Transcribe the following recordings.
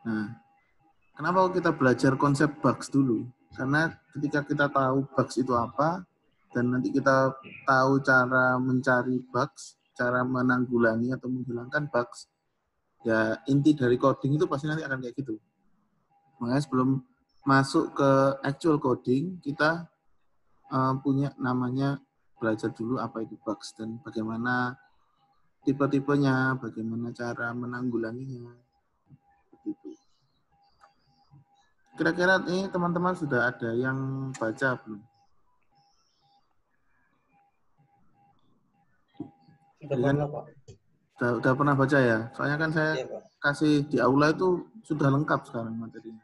Nah, kenapa kita belajar konsep bugs dulu? Karena ketika kita tahu bugs itu apa, dan nanti kita tahu cara mencari bugs, cara menanggulangi atau menghilangkan bugs, ya inti dari coding itu pasti nanti akan kayak gitu. Makanya sebelum masuk ke actual coding, kita punya namanya belajar dulu apa itu bugs dan bagaimana tipe-tipenya, bagaimana cara menanggulanginya. Begitu. Kira-kira ini teman-teman sudah ada yang baca belum? Sudah Jadi kan pernah, Pak. udah pernah baca ya? Soalnya kan saya Iya, Pak. kasih di aula itu sudah lengkap sekarang materinya.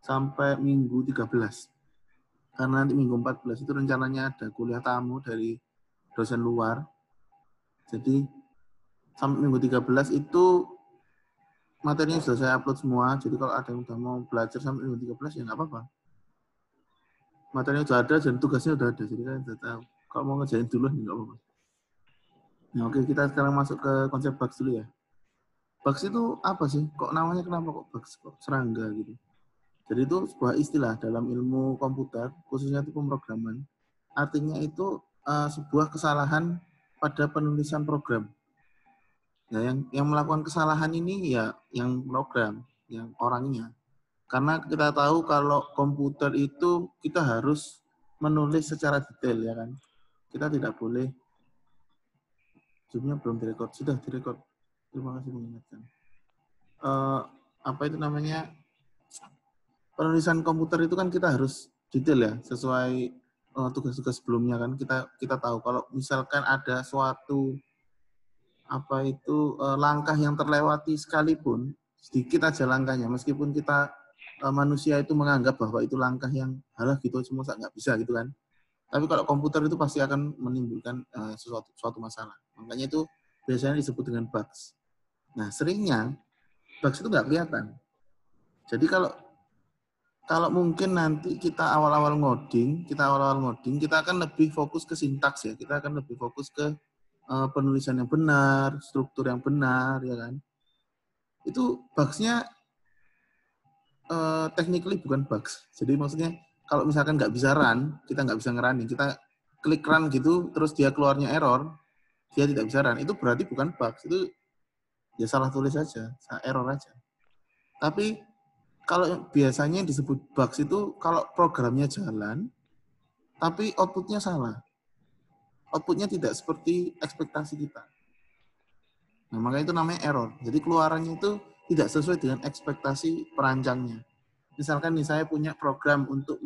Sampai minggu 13. Karena nanti minggu 14 itu rencananya ada kuliah tamu dari dosen luar. Jadi sampai minggu 13 itu materinya sudah saya upload semua. Jadi kalau ada yang udah mau belajar sampai minggu 13 ya nggak apa-apa. Materinya sudah ada dan tugasnya sudah ada. Jadi kan sudah tahu. Kalau mau ngerjain dulu nggak apa-apa. Nah, oke, kita sekarang masuk ke konsep bugs dulu ya. Bugs itu apa sih? Kok namanya kenapa kok bugs? Kok serangga gitu? Jadi itu sebuah istilah dalam ilmu komputer, khususnya itu pemrograman. Artinya itu sebuah kesalahan pada penulisan program. Nah, yang melakukan kesalahan ini ya yang program, yang orangnya. Karena kita tahu kalau komputer itu kita harus menulis secara detail ya kan. Kita tidak boleh, zoom-nya belum direkod, sudah direkod. Terima kasih mengingatkan. Apa itu namanya? Penulisan komputer itu kan kita harus detail ya, sesuai tugas-tugas sebelumnya kan. Kita tahu kalau misalkan ada suatu apa itu langkah yang terlewati sekalipun, sedikit aja langkahnya, meskipun kita manusia itu menganggap bahwa itu langkah yang halah gitu semua nggak bisa gitu kan. Tapi kalau komputer itu pasti akan menimbulkan suatu masalah. Makanya itu biasanya disebut dengan bugs. Nah, seringnya bugs itu nggak kelihatan. Jadi kalau mungkin nanti kita awal-awal ngoding, kita akan lebih fokus ke sintaks ya. Kita akan lebih fokus ke penulisan yang benar, struktur yang benar, ya kan. Itu bugs-nya technically bukan bugs. Jadi maksudnya kalau misalkan nggak bisa run, kita nggak bisa ngerunning, kita klik run gitu, terus dia keluarnya error, dia tidak bisa run, itu berarti bukan bugs. Itu ya salah tulis aja, error aja. Tapi kalau biasanya yang disebut bugs itu kalau programnya jalan, tapi outputnya salah. Outputnya tidak seperti ekspektasi kita. Nah, makanya itu namanya error. Jadi keluarannya itu tidak sesuai dengan ekspektasi perancangnya. Misalkan nih saya punya program untuk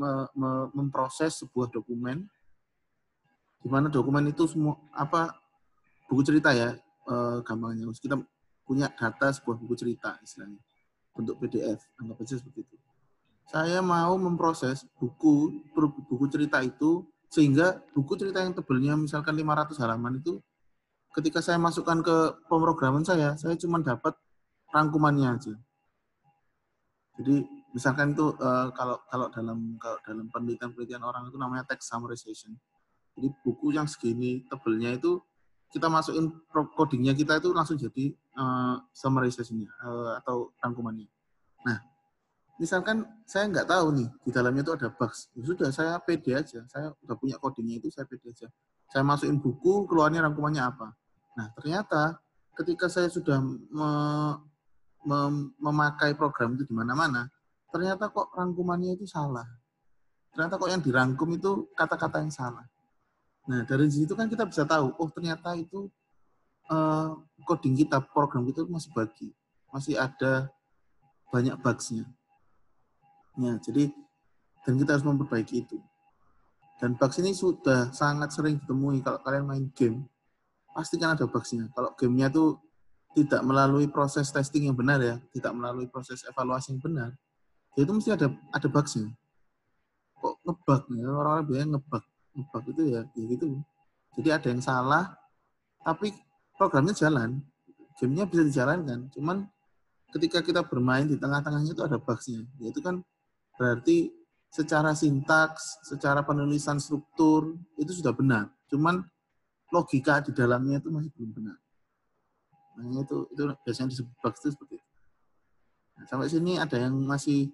memproses sebuah dokumen, di mana dokumen itu semua apa buku cerita ya, gampangnya. Kita punya data sebuah buku cerita istilahnya, bentuk PDF, anggap aja seperti itu. Saya mau memproses buku cerita itu sehingga buku cerita yang tebelnya misalkan 500 halaman itu ketika saya masukkan ke pemrograman saya cuma dapat rangkumannya aja. Jadi misalkan itu kalau dalam penelitian orang itu namanya text summarization. Jadi buku yang segini tebelnya itu kita masukin codingnya kita itu langsung jadi summarization-nya atau rangkumannya. Nah, misalkan saya nggak tahu nih di dalamnya itu ada bugs, ya sudah saya pede aja, saya udah punya codingnya itu saya pede aja. Saya masukin buku, keluarnya rangkumannya apa. Nah ternyata ketika saya sudah memakai program itu di mana-mana, ternyata kok rangkumannya itu salah. Ternyata kok yang dirangkum itu kata-kata yang salah. Nah dari situ kan kita bisa tahu, oh ternyata itu coding kita, program itu masih buggy, masih ada banyak bugs-nya. Ya, jadi dan kita harus memperbaiki itu. Dan bugs ini sudah sangat sering ditemui kalau kalian main game, pasti kan ada bugs-nya. Kalau gamenya itu tidak melalui proses testing yang benar ya, tidak melalui proses evaluasi yang benar, ya itu mesti ada bugs-nya. Kok ngebug ya, orang-orang bilang ngebug itu ya gitu. Jadi ada yang salah, tapi programnya jalan, gamenya bisa dijalankan. Cuman ketika kita bermain di tengah-tengahnya itu ada bugs-nya. Ya itu kan berarti secara sintaks, secara penulisan struktur itu sudah benar. Cuman logika di dalamnya itu masih belum benar. Makanya itu biasanya disebut bugs itu seperti itu. Nah, sampai sini ada yang masih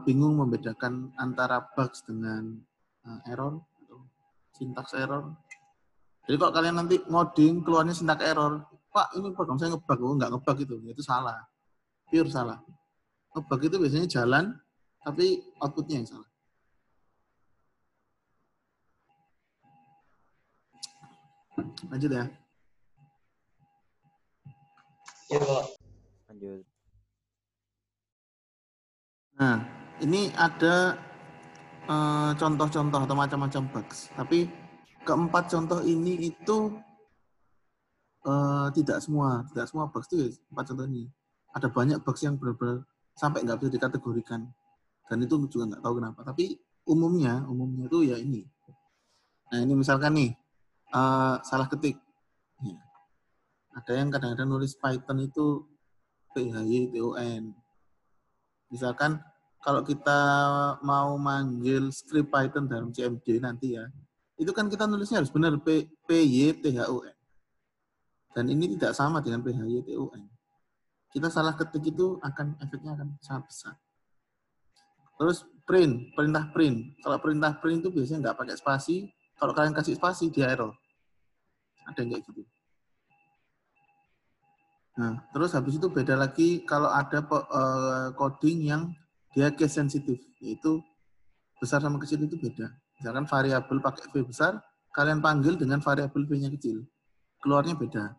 bingung membedakan antara bugs dengan error atau syntax error? Jadi kalau kalian nanti ngoding keluarnya syntax error, Pak ini program saya ngebug, nggak ngebug itu salah, pure salah. Ngebug itu biasanya jalan, tapi outputnya yang salah. Lanjut ya. Ya, Pak. Lanjut. Nah, ini ada contoh-contoh atau macam-macam bugs. Tapi keempat contoh ini itu tidak semua bugs itu ya, empat contoh ini. Ada banyak bugs yang benar-benar sampai nggak bisa dikategorikan. Dan itu juga nggak tahu kenapa. Tapi umumnya itu ya ini. Nah ini misalkan nih, salah ketik. Ya. Ada yang kadang-kadang nulis Python itu PHYTON. Misalkan kalau kita mau manggil script Python dalam CMD nanti ya, itu kan kita nulisnya harus benar PYTHON. Dan ini tidak sama dengan PHYTON. Kita salah ketik itu efeknya akan sangat besar. Terus perintah print. Kalau perintah print itu biasanya nggak pakai spasi. Kalau kalian kasih spasi, dia error. Ada yang kayak gitu. Nah, terus habis itu beda lagi kalau ada coding yang dia case sensitif, yaitu besar sama kecil itu beda. Misalkan variabel pakai V besar, kalian panggil dengan variabel V-nya kecil. Keluarnya beda.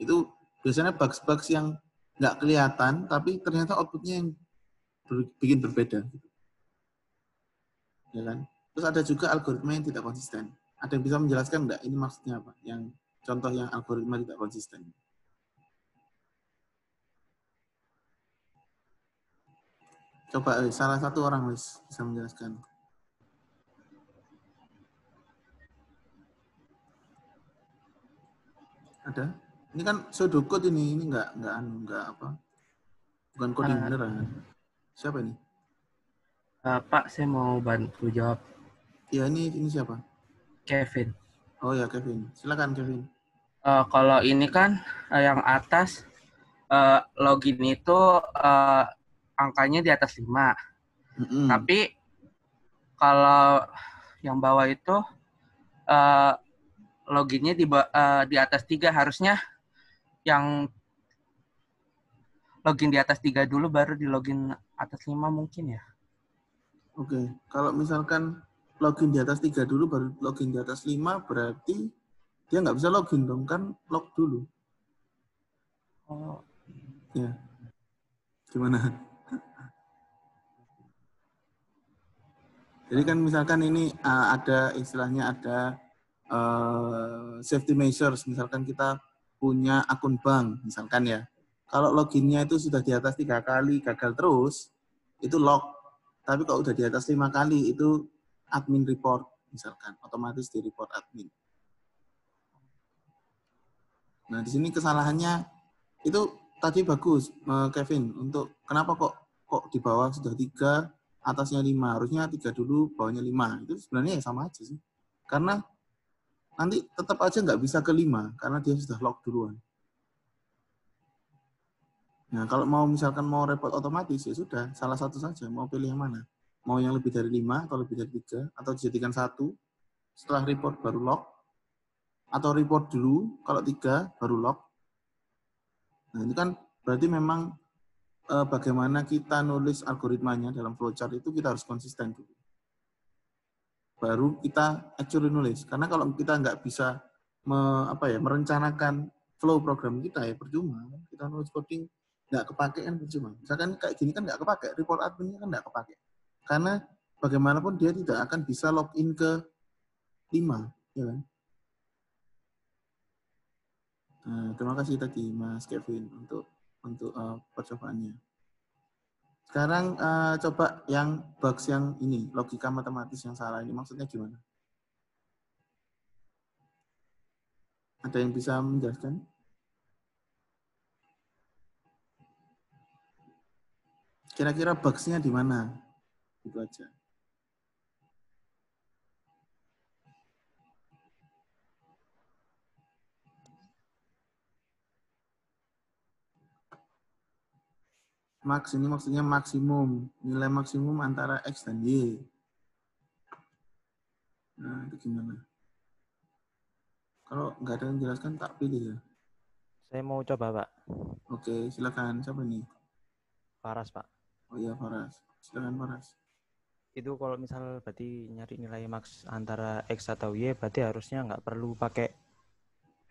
Itu biasanya bugs-bugs yang nggak kelihatan, tapi ternyata outputnya yang bikin berbeda. Ya kan? Terus ada juga algoritma yang tidak konsisten. Ada yang bisa menjelaskan nggak ini maksudnya apa? Yang contoh yang algoritma tidak konsisten. Coba salah satu orang bisa menjelaskan. Ada? Ini kan pseudocode ini enggak apa? Bukan coding beneran. Siapa ini? Pak, saya mau bantu jawab. Ya ini siapa? Kevin. Oh ya Kevin. Silakan Kevin. Kalau ini kan yang atas login itu angkanya di atas 5. Tapi kalau yang bawah itu loginnya di atas 3. Harusnya yang login di atas 3 dulu baru di login atas 5 mungkin ya. Oke. Kalau misalkan login di atas 3 dulu baru login di atas 5 berarti dia nggak bisa login dong, kan log dulu. Oh. Ya. Gimana? Jadi kan misalkan ini ada istilahnya ada safety measures. Misalkan kita punya akun bank, misalkan ya. Kalau loginnya itu sudah di atas 3 kali gagal terus, itu log. Tapi kalau udah di atas 5 kali itu admin report, misalkan otomatis di report admin. Nah di sini kesalahannya itu tadi bagus, Kevin. Untuk kenapa kok di bawah sudah 3, atasnya 5, harusnya 3 dulu, bawahnya 5. Itu sebenarnya ya sama aja sih. Karena nanti tetap aja nggak bisa ke 5, karena dia sudah log duluan. Nah, kalau mau misalkan mau report otomatis, ya sudah, salah satu saja, mau pilih yang mana. Mau yang lebih dari 5, atau lebih dari 3, atau dijadikan 1, setelah report baru log, atau report dulu, kalau 3, baru log. Nah, ini kan berarti memang bagaimana kita nulis algoritmanya dalam flowchart itu kita harus konsisten dulu. Baru kita actually nulis. Karena kalau kita nggak bisa merencanakan flow program kita ya percuma. Kita nulis coding nggak kepake kan percuma. Misalkan kayak gini kan nggak kepake, report adminnya kan nggak kepake. Karena bagaimanapun dia tidak akan bisa login ke 5. Ya kan? Nah, terima kasih tadi Mas Kevin untuk percobaannya. Sekarang coba yang bugs yang ini, logika matematis yang salah ini maksudnya gimana? Ada yang bisa menjelaskan? Kira-kira bugs-nya di mana? Itu aja. Max ini maksudnya maksimum. Nilai maksimum antara X dan Y. Nah, itu gimana? Kalau nggak ada yang jelaskan, tak pilih ya. Saya mau coba, Pak. Oke, silakan. Siapa nih? Paras, Pak. Oh iya, Faras. Silakan, Faras. Itu kalau misal berarti nyari nilai max antara X atau Y, berarti harusnya nggak perlu pakai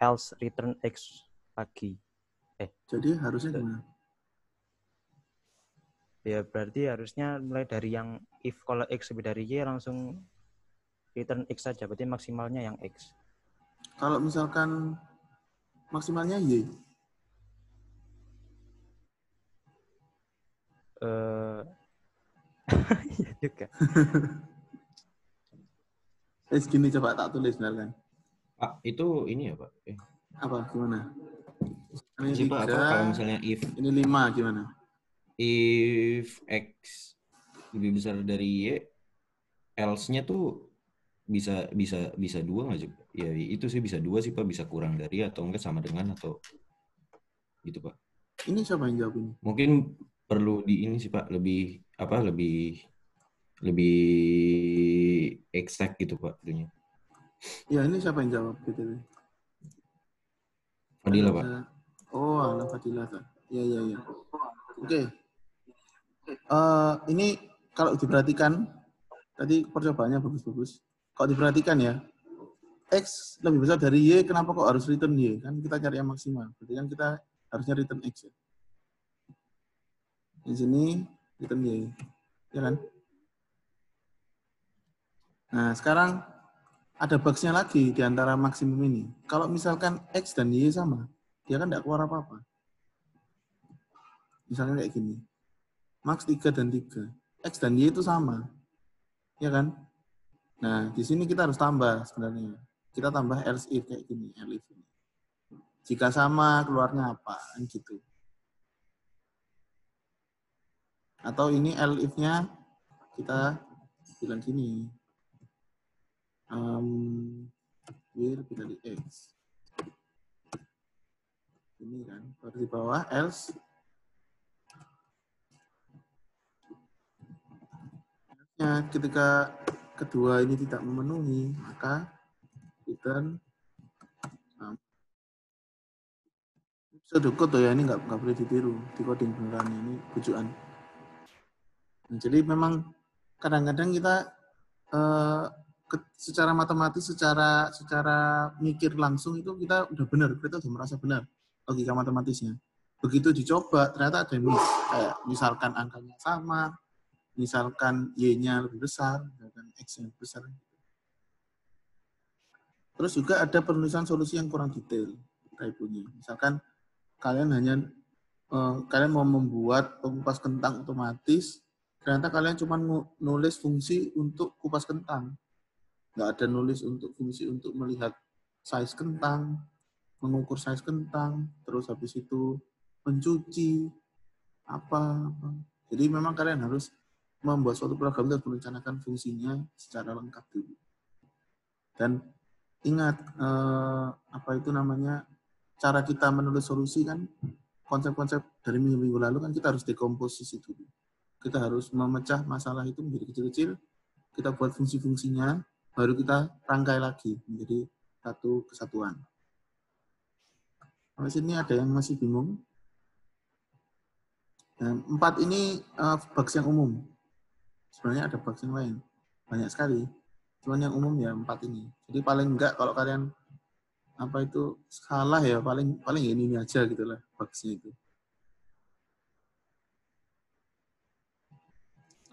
else return X lagi. Jadi harusnya gimana? Ya berarti harusnya mulai dari yang if kalau X lebih dari Y langsung return X saja. Berarti maksimalnya yang X. Kalau misalkan maksimalnya Y, Iya juga. gini coba tak tulis misalkan. Pak, itu ini ya Pak. Apa? Gimana? Ini Sih Pak, apa 3, kalau misalnya ini 5, gimana? if X lebih besar dari Y, else-nya tuh bisa 2 nggak sih Pak? Ya itu sih bisa 2 sih Pak, bisa kurang dari atau enggak sama dengan atau gitu Pak. Ini siapa yang jawab ini? Mungkin perlu di ini sih Pak, lebih exact gitu Pak. Ya, ini siapa yang jawab? BTW? Fadila Pak. Oh, ala Fadila. Ya. Oke. Ini kalau diperhatikan, tadi percobaannya bagus-bagus. Kalau diperhatikan ya, X lebih besar dari Y, kenapa kok harus return Y? Kan kita cari yang maksimal. Berarti kan kita harusnya return X ya. Di sini return Y. Ya kan? Nah, sekarang ada bugs-nya lagi di antara maksimum ini. Kalau misalkan X dan Y sama, dia kan tidak keluar apa-apa. Misalnya kayak gini. Max 3 dan 3. X dan Y itu sama. Ya kan? Nah, di sini kita harus tambah sebenarnya. Kita tambah else if kayak gini. Else if ini. Jika sama, keluarnya apa? Kan gitu. Atau ini else if-nya kita bilang gini. Y lebih dari X. Ini kan. Baru di bawah else. Ketika kedua ini tidak memenuhi, maka return sedukut ya, ini nggak boleh ditiru di coding beneran, ini bujukan. Nah, jadi memang kadang-kadang kita secara matematis, secara mikir langsung itu kita udah benar, kita udah merasa benar logika matematisnya. Begitu dicoba ternyata ada yang miss, kayak misalkan angkanya sama, misalkan Y-nya lebih besar, misalkan X-nya lebih besar. Terus juga ada penulisan solusi yang kurang detail, typo-nya. Misalkan kalian mau membuat pengupas kentang otomatis, ternyata kalian cuma nulis fungsi untuk kupas kentang. Nggak ada nulis untuk fungsi untuk melihat size kentang, mengukur size kentang, terus habis itu mencuci, apa. Jadi memang kalian harus membuat suatu program dan merencanakan fungsinya secara lengkap dulu. Dan ingat, cara kita menulis solusi kan, konsep-konsep dari minggu-minggu lalu kan kita harus dekomposisi dulu. Kita harus memecah masalah itu menjadi kecil-kecil, kita buat fungsi-fungsinya, baru kita rangkai lagi menjadi satu kesatuan. Sampai sini ada yang masih bingung? Dan 4 ini bugs yang umum. Sebenarnya ada bugs yang lain, banyak sekali. Cuman yang umum ya 4 ini. Jadi paling enggak kalau kalian salah ya, paling ya ini aja gitulah bugsnya itu.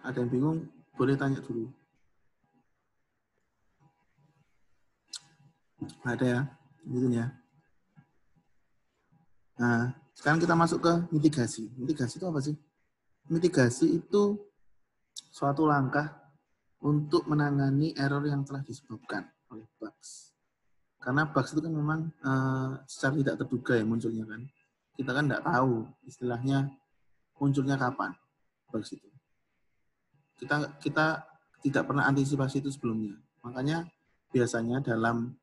Ada yang bingung, boleh tanya dulu. Ada ya, gitu ya. Nah, sekarang kita masuk ke mitigasi. Mitigasi itu apa sih? Mitigasi itu suatu langkah untuk menangani error yang telah disebabkan oleh bugs. Karena bugs itu kan memang secara tidak terduga ya munculnya kan. Kita kan tidak tahu istilahnya munculnya kapan bugs itu. Kita tidak pernah antisipasi itu sebelumnya. Makanya biasanya dalam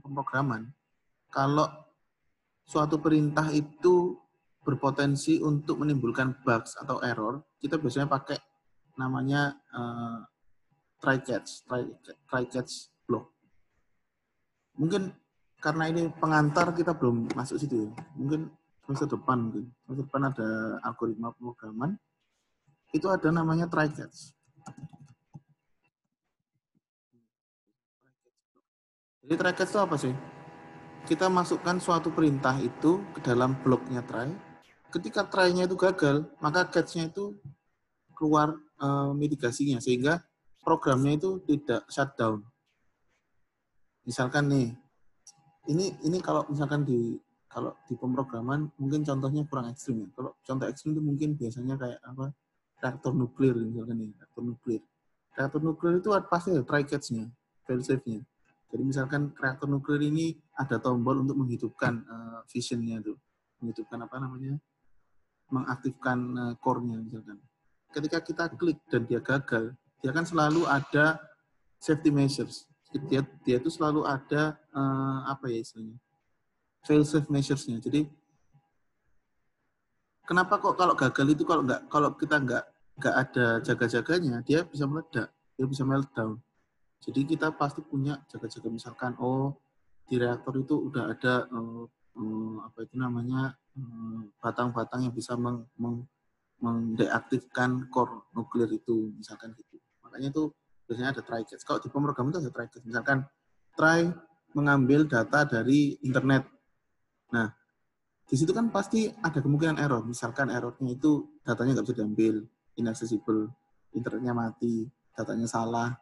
pemrograman, kalau suatu perintah itu berpotensi untuk menimbulkan bugs atau error, kita biasanya pakai namanya try catch block. Mungkin karena ini pengantar kita belum masuk situ ya. Mungkin semester depan ada algoritma pemrograman, itu ada namanya try catch. Jadi try catch itu apa sih? Kita masukkan suatu perintah itu ke dalam bloknya try. Ketika try-nya itu gagal, maka catch-nya itu keluar mitigasinya sehingga programnya itu tidak shutdown. Misalkan nih, ini kalau misalkan di pemrograman mungkin contohnya kurang ekstrim ya. Kalau contoh ekstrim itu mungkin biasanya kayak apa? Reaktor nuklir misalkan nih, reaktor nuklir. Reaktor nuklir itu pasti ada try catch-nya, fail safe-nya. Jadi misalkan reaktor nuklir ini ada tombol untuk menghidupkan fission-nya tuh, menghidupkan apa namanya, mengaktifkan core-nya misalkan. Ketika kita klik dan dia gagal, dia kan selalu ada safety measures. Dia itu selalu ada apa ya istilahnya, fail safe measures-nya. Jadi kenapa kok kalau gagal itu kalau kita nggak ada jaga-jaganya, dia bisa meledak, dia bisa meltdown. Jadi kita pasti punya jaga-jaga, misalkan di reaktor itu udah ada apa itu namanya batang-batang yang bisa mendeaktifkan core nuklir itu, misalkan gitu. Makanya itu biasanya ada try catch. Kalau di pemrograman itu ada try catch. Misalkan try mengambil data dari internet. Nah, di situ kan pasti ada kemungkinan error. Misalkan errornya itu datanya nggak bisa diambil, inaccessible, internetnya mati, datanya salah,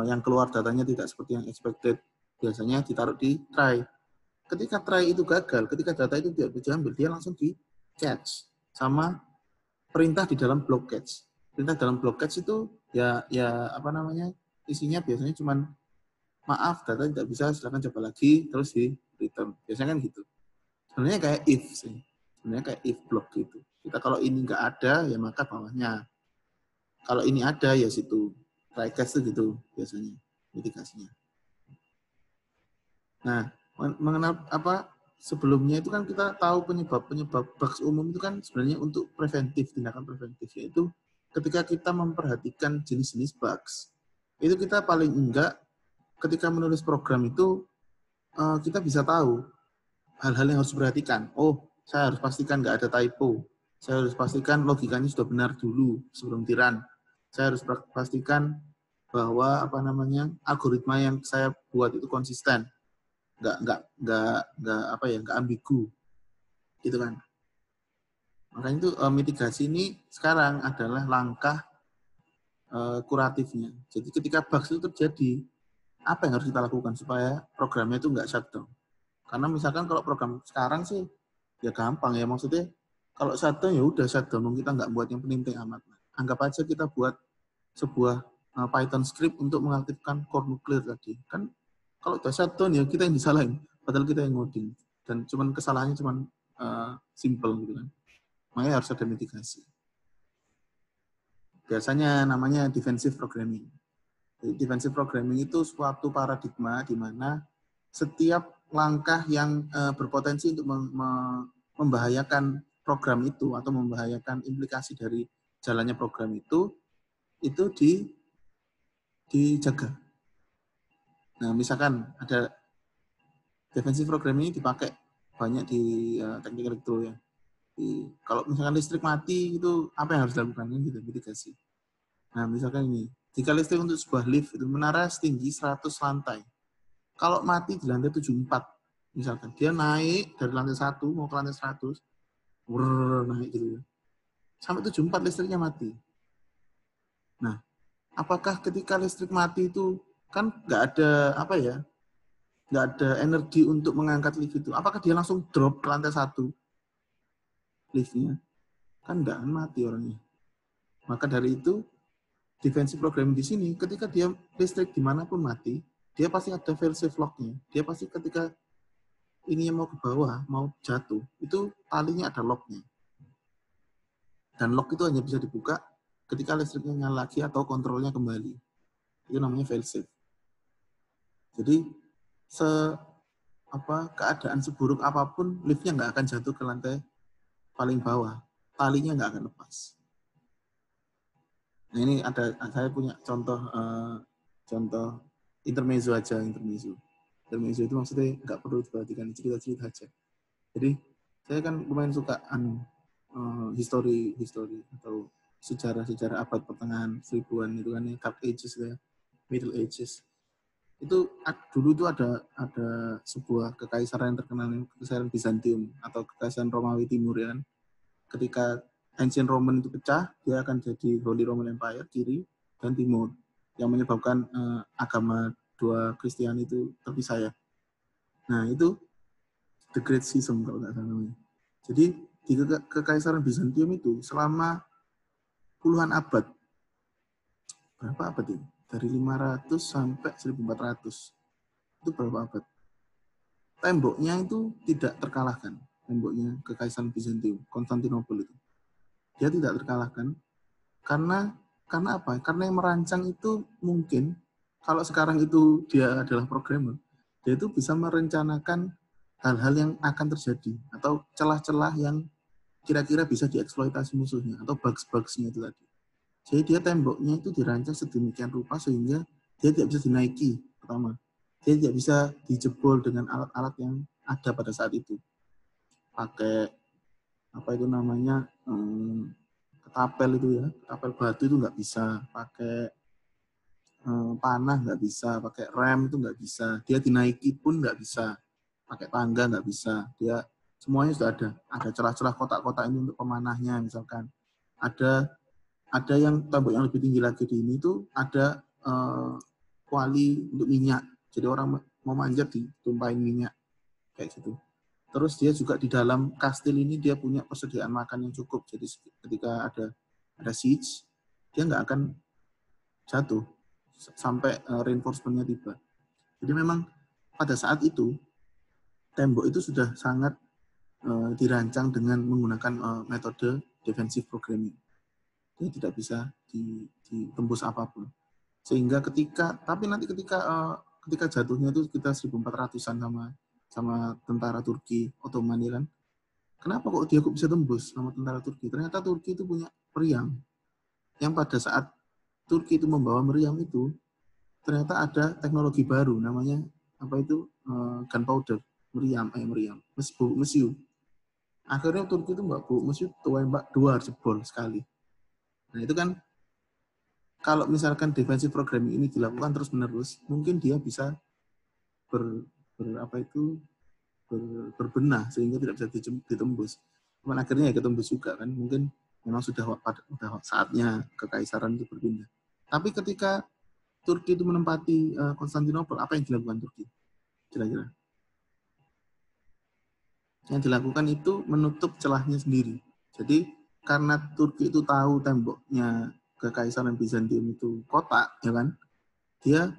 yang keluar datanya tidak seperti yang expected, biasanya ditaruh di try. Ketika try itu gagal, ketika data itu tidak bisa diambil, dia langsung di catch sama perintah di dalam block catch. Perintah dalam block catch itu ya apa namanya, isinya biasanya cuman maaf data tidak bisa, silakan coba lagi, terus di return. Biasanya kan gitu. Sebenarnya kayak if sih. Sebenarnya kayak if block gitu. Kita kalau ini nggak ada, ya maka bawahnya. Kalau ini ada, ya situ. Try catch itu gitu biasanya mitigasinya. Nah, mengenal apa sebelumnya itu kan kita tahu penyebab bugs umum itu kan sebenarnya untuk preventif, tindakan preventif, yaitu ketika kita memperhatikan jenis-jenis bugs. Itu kita paling enggak ketika menulis program itu kita bisa tahu hal-hal yang harus diperhatikan. Oh, saya harus pastikan nggak ada typo. Saya harus pastikan logikanya sudah benar dulu sebelum dirun. Saya harus pastikan bahwa apa namanya algoritma yang saya buat itu konsisten, nggak ambigu, gitu kan. Makanya itu mitigasi ini sekarang adalah langkah kuratifnya. Jadi ketika bugs itu terjadi, apa yang harus kita lakukan supaya programnya itu nggak shutdown? Karena misalkan kalau program sekarang sih ya gampang ya, maksudnya kalau shutdown ya udah shutdown, kita nggak buat yang penting amat. Anggap aja kita buat sebuah Python script untuk mengaktifkan core nuklir tadi. Kan kalau udah shutdown ya kita yang disalahin, padahal kita yang ngoding. Dan cuman kesalahannya cuman simple gitu kan. Makanya harus ada mitigasi. Biasanya namanya defensive programming. Jadi defensive programming itu suatu paradigma di mana setiap langkah yang berpotensi untuk membahayakan program itu atau membahayakan implikasi dari jalannya program itu dijaga. Nah, misalkan ada defensive programming ini dipakai banyak di teknik elektro ya. Kalau misalkan listrik mati itu apa yang harus dilakukan gitu, mitigasi. Nah, misalkan ini, jika listrik untuk sebuah lift itu menara setinggi 100 lantai. Kalau mati di lantai 74, misalkan dia naik dari lantai 1 mau ke lantai 100, naik gitu. Sampai 74 listriknya mati. Nah, apakah ketika listrik mati itu kan nggak ada nggak ada energi untuk mengangkat lift itu? Apakah dia langsung drop ke lantai 1 liftnya? Kan nggak, mati orangnya. Maka dari itu defensive programming di sini, ketika dia listrik dimanapun mati, dia pasti ada fail safe lock-nya. Dia pasti ketika ini yang mau ke bawah, mau jatuh, itu talinya ada lock-nya. Dan lock itu hanya bisa dibuka ketika listriknya nyala lagi atau kontrolnya kembali. Itu namanya fail safe. Jadi keadaan seburuk apapun, liftnya nggak akan jatuh ke lantai paling bawah, talinya nggak akan lepas. Nah ini saya punya contoh intermezzo aja, intermezzo. Intermezzo itu maksudnya nggak perlu diperhatikan, cerita-cerita aja. Jadi saya kan lumayan suka histori atau sejarah abad pertengahan 1000-an itu kan, Dark Ages ya, Middle Ages. Itu dulu itu ada sebuah kekaisaran yang terkenal, kekaisaran Bizantium atau kekaisaran Romawi Timur ya kan. Ketika Ancient Roman itu pecah, dia akan jadi Holy Roman Empire kiri dan timur, yang menyebabkan agama dua Kristiani itu terpisah ya. Nah itu The Great Schism kalau nggak salah namanya. Jadi di kekaisaran Bizantium itu selama puluhan abad, berapa abad ini? Dari 500 sampai 1400. Itu berapa abad? Temboknya itu tidak terkalahkan. Temboknya kekaisaran Bizantium, Konstantinopel itu. Dia tidak terkalahkan karena apa? Karena yang merancang itu mungkin kalau sekarang itu dia adalah programmer, dia itu bisa merencanakan hal-hal yang akan terjadi atau celah-celah yang kira-kira bisa dieksploitasi musuhnya atau bugs-bugsnya itu tadi. Jadi dia temboknya itu dirancang sedemikian rupa sehingga dia tidak bisa dinaiki pertama. Dia tidak bisa dijebol dengan alat-alat yang ada pada saat itu. Pakai apa itu namanya ketapel itu ya, ketapel batu itu nggak bisa, pakai panah nggak bisa, pakai rem itu nggak bisa, dia dinaiki pun nggak bisa, pakai tangga nggak bisa, dia semuanya sudah ada celah-celah kotak-kotak ini untuk pemanahnya misalkan, ada yang tembok yang lebih tinggi lagi di ini itu ada kuali untuk minyak, jadi orang mau manjat ditumpahin minyak kayak gitu. Terus dia juga di dalam kastil ini dia punya persediaan makan yang cukup. Jadi ketika ada siege, dia nggak akan jatuh sampai reinforcement-nya tiba. Jadi memang pada saat itu tembok itu sudah sangat dirancang dengan menggunakan metode defensive programming. Dia tidak bisa ditembus apapun. Sehingga ketika jatuhnya itu kita 1400-an sama tentara Turki Ottoman ya kan. Kenapa kok dia bisa tembus sama tentara Turki? Ternyata Turki itu punya meriam. Yang pada saat Turki itu membawa meriam itu, ternyata ada teknologi baru namanya apa itu gunpowder, meriam. Mesiu. Akhirnya Turki itu nggak bawa mesiu, tembak dua jebol sekali. Nah itu kan kalau misalkan defensive programming ini dilakukan terus-menerus, mungkin dia bisa berbenah sehingga tidak bisa ditembus. Cuman akhirnya ya ketembus juga kan. Mungkin memang sudah saatnya kekaisaran itu berpindah. Tapi ketika Turki itu menempati Konstantinopel, apa yang dilakukan Turki? Kira-kira. Yang dilakukan itu menutup celahnya sendiri. Jadi karena Turki itu tahu temboknya kekaisaran Bizantium itu kotak, ya kan? Dia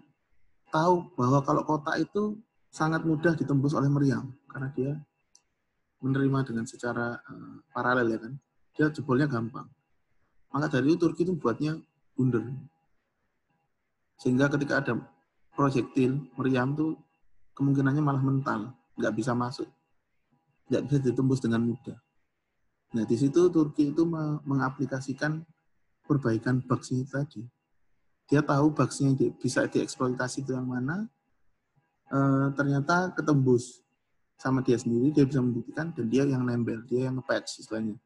tahu bahwa kalau kotak itu sangat mudah ditembus oleh meriam karena dia menerima dengan secara paralel ya kan. Dia jebolnya gampang. Maka dari itu Turki itu buatnya bundar. Sehingga ketika ada proyektil meriam tuh kemungkinannya malah mental, nggak bisa masuk. Nggak bisa ditembus dengan mudah. Nah, di situ Turki itu mengaplikasikan perbaikan bugs-nya tadi. Dia tahu bugs-nya yang bisa dieksploitasi itu yang mana, ternyata ketembus sama dia sendiri, dia bisa membuktikan, dan dia yang nempel, dia yang nge-patch istilahnya.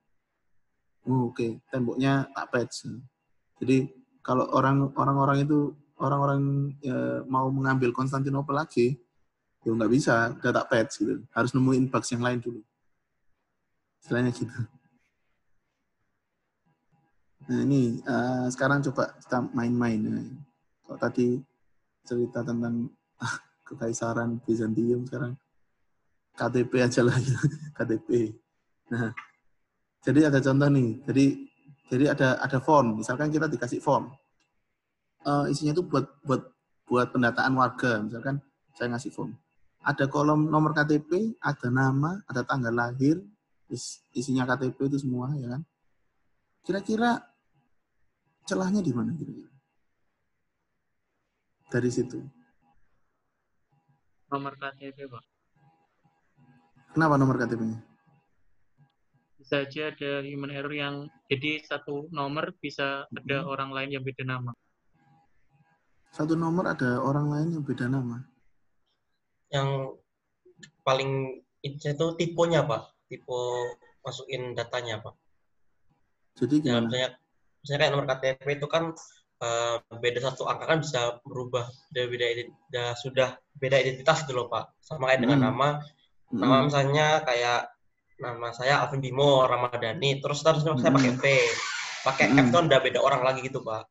Oke, temboknya tak patch. Jadi kalau orang-orang mau mengambil Konstantinopel lagi, ya nggak bisa, udah tak patch gitu. Harus nemuin bugs yang lain dulu. Istilahnya gitu. Nah ini sekarang coba kita main-main. Kalau tadi cerita tentang kekaisaran Bizantium, sekarang KTP aja lah ya. KTP. Nah, jadi ada contoh nih. Jadi ada form. Misalkan kita dikasih form. Isinya itu buat pendataan warga. Misalkan saya ngasih form. Ada kolom nomor KTP, ada nama, ada tanggal lahir, isinya KTP itu semua ya kan. Kira-kira celahnya di mana kira-kira? Dari situ. Nomor KTP, Pak. Kenapa nomor KTP-nya? Bisa aja ada human error yang jadi satu nomor bisa ada orang lain yang beda nama. Satu nomor ada orang lain yang beda nama. Yang paling itu tipenya Pak, tipe masukin datanya Pak. Jadi Ya, gimana? misalnya kayak nomor KTP itu kan beda satu angka kan bisa berubah, sudah beda identitas gitu loh Pak. Sama kayak dengan nama misalnya kayak nama saya Alvin Bimo Ramadhani, terus saya pakai P, pakai F itu udah beda orang lagi gitu Pak.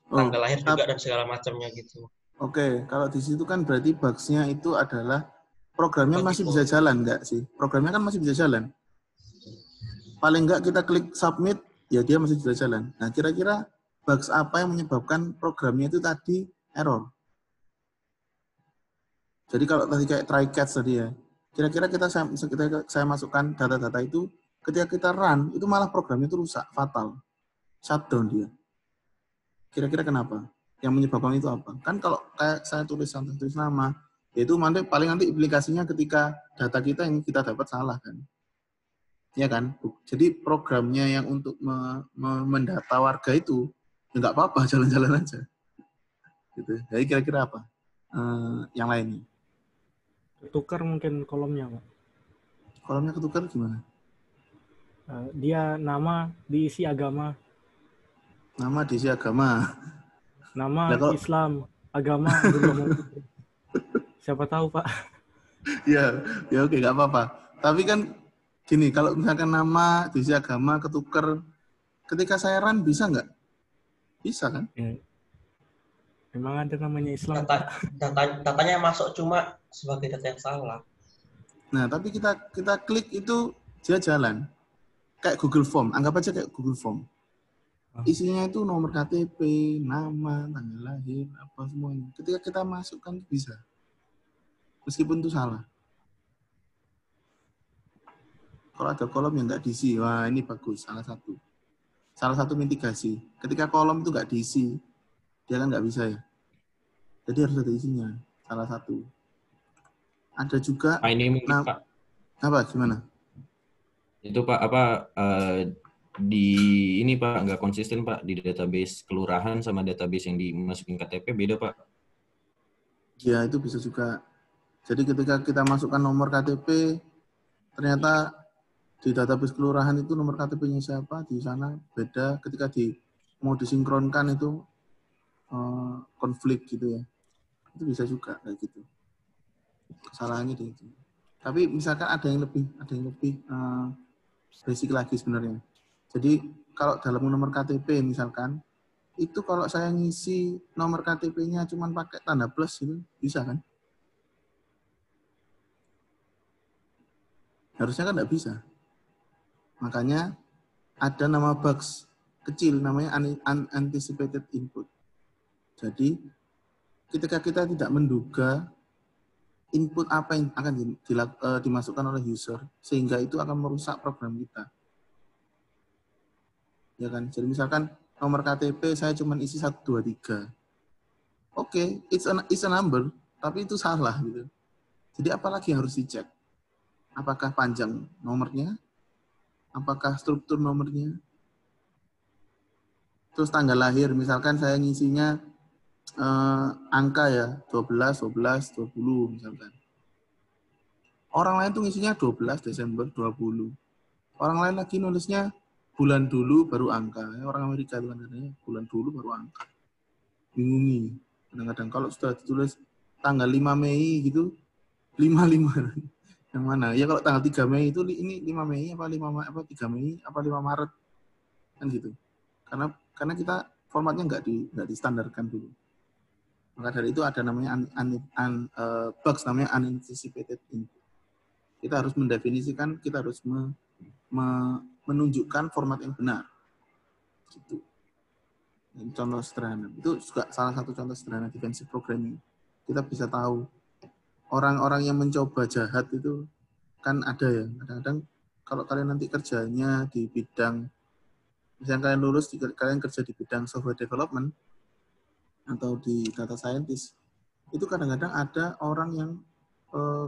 Tanggal lahir juga dan segala macamnya gitu. Oke, kalau di situ kan berarti bugs-nya itu adalah programnya masih bisa jalan nggak sih? Programnya kan masih bisa jalan. Paling nggak kita klik submit, ya dia masih bisa jalan. Nah, kira-kira bugs apa yang menyebabkan programnya itu tadi error? Jadi kalau tadi kayak try catch tadi ya, kira-kira saya masukkan data-data itu, ketika kita run, itu malah programnya itu rusak, fatal. Shutdown dia. Kira-kira kenapa? Yang menyebabkan itu apa? Kan kalau kayak saya tulis nama, yaitu paling nanti implikasinya ketika data kita yang kita dapat salah kan. Ya kan? Jadi programnya yang untuk mendata warga itu ya nggak apa-apa, jalan-jalan aja. Gitu. Jadi kira-kira apa? Yang lainnya? Ketukar mungkin kolomnya, Pak. Kolomnya ketukar gimana? Dia nama diisi agama. Nama diisi agama. Nama kalau Islam, agama belum. Siapa tahu, Pak. Ya oke, nggak apa-apa. Tapi kan gini, kalau misalkan nama diisi agama ketukar, ketika saya run bisa nggak? Bisa kan? Ya. Memang ada namanya Islam. Datanya masuk cuma sebagai data yang salah. Nah, tapi kita klik itu dia jalan. Kayak Google Form, anggap aja kayak Google Form. Isinya itu nomor KTP, nama, tanggal lahir, apa semuanya. Ketika kita masukkan bisa. Meskipun itu salah. Kalau ada kolom yang nggak diisi, wah ini bagus, salah satu. Salah satu mitigasi. Ketika kolom itu nggak diisi, dia kan nggak bisa ya. Jadi harus ada isinya, salah satu. Ada juga. Ini mungkin Pak. Apa? Gimana? Itu Pak di ini Pak nggak konsisten Pak di database kelurahan sama database yang dimasukin KTP beda Pak. Ya itu bisa juga. Jadi ketika kita masukkan nomor KTP, ternyata di database kelurahan itu nomor KTP-nya siapa di sana beda. Ketika mau disinkronkan itu konflik gitu ya. Itu bisa juga kayak gitu. Kesalahannya di itu. Tapi misalkan ada yang lebih basic lagi sebenarnya. Jadi kalau dalam nomor KTP misalkan, itu kalau saya ngisi nomor KTP-nya cuma pakai tanda plus itu bisa kan? Harusnya kan nggak bisa. Makanya ada nama bugs kecil namanya unanticipated input. Jadi ketika kita tidak menduga input apa yang akan dimasukkan oleh user, sehingga itu akan merusak program kita. Ya kan? Jadi misalkan nomor KTP saya cuma isi 1, 2, 3. Oke, it's a number, tapi itu salah gitu. Jadi apalagi yang harus dicek? Apakah panjang nomornya? Apakah struktur nomornya? Terus tanggal lahir, misalkan saya ngisinya angka ya, 12, 12, 20 misalkan. Orang lain tuh ngisinya 12 Desember 20. Orang lain lagi nulisnya bulan dulu baru angka. Orang Amerika itu kan katanya bulan dulu baru angka. Bingungi. Kadang-kadang kalau sudah ditulis tanggal 5 Mei gitu, 55. Yang mana? Ya kalau tanggal 3 Mei itu ini 5 Mei apa 3 Mei apa 5 Maret. Kan gitu. Karena kita formatnya nggak distandarkan dulu. Maka dari itu ada namanya bugs namanya unanticipated input. Kita harus mendefinisikan, kita harus menunjukkan format yang benar. Gitu. Contoh sederhana. Itu juga salah satu contoh sederhana defensive programming. Kita bisa tahu orang-orang yang mencoba jahat itu kan ada ya. Kadang-kadang kalau kalian nanti kerjanya di bidang, misalnya kalian lulus, kalian kerja di bidang software development atau di data scientist, itu kadang-kadang ada orang yang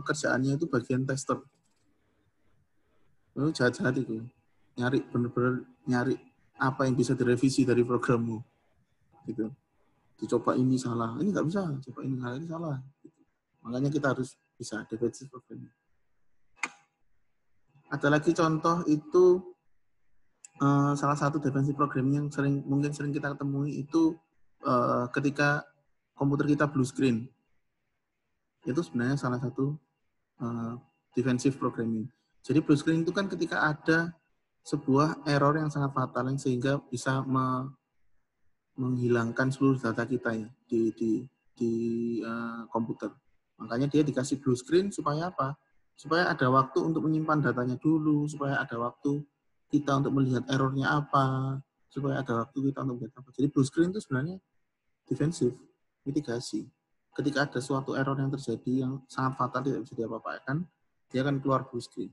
kerjaannya itu bagian tester. Lu jahat-jahat itu. Nyari bener-bener nyari apa yang bisa direvisi dari programmu. Gitu. Dicoba ini salah, ini nggak bisa. Coba ini salah. Gitu. Makanya kita harus bisa defensive programming. Ada lagi contoh itu salah satu defensive programming yang mungkin sering kita temui itu ketika komputer kita blue screen. Itu sebenarnya salah satu defensive programming. Jadi blue screen itu kan ketika ada sebuah error yang sangat fatal yang sehingga bisa menghilangkan seluruh data kita ya di komputer. Makanya dia dikasih blue screen supaya apa? Supaya ada waktu untuk menyimpan datanya dulu, supaya ada waktu kita untuk melihat errornya apa, supaya ada waktu kita untuk melihat apa. Jadi blue screen itu sebenarnya defensif, mitigasi. Ketika ada suatu error yang terjadi yang sangat fatal tidak bisa diapa-apakan, dia akan keluar blue screen.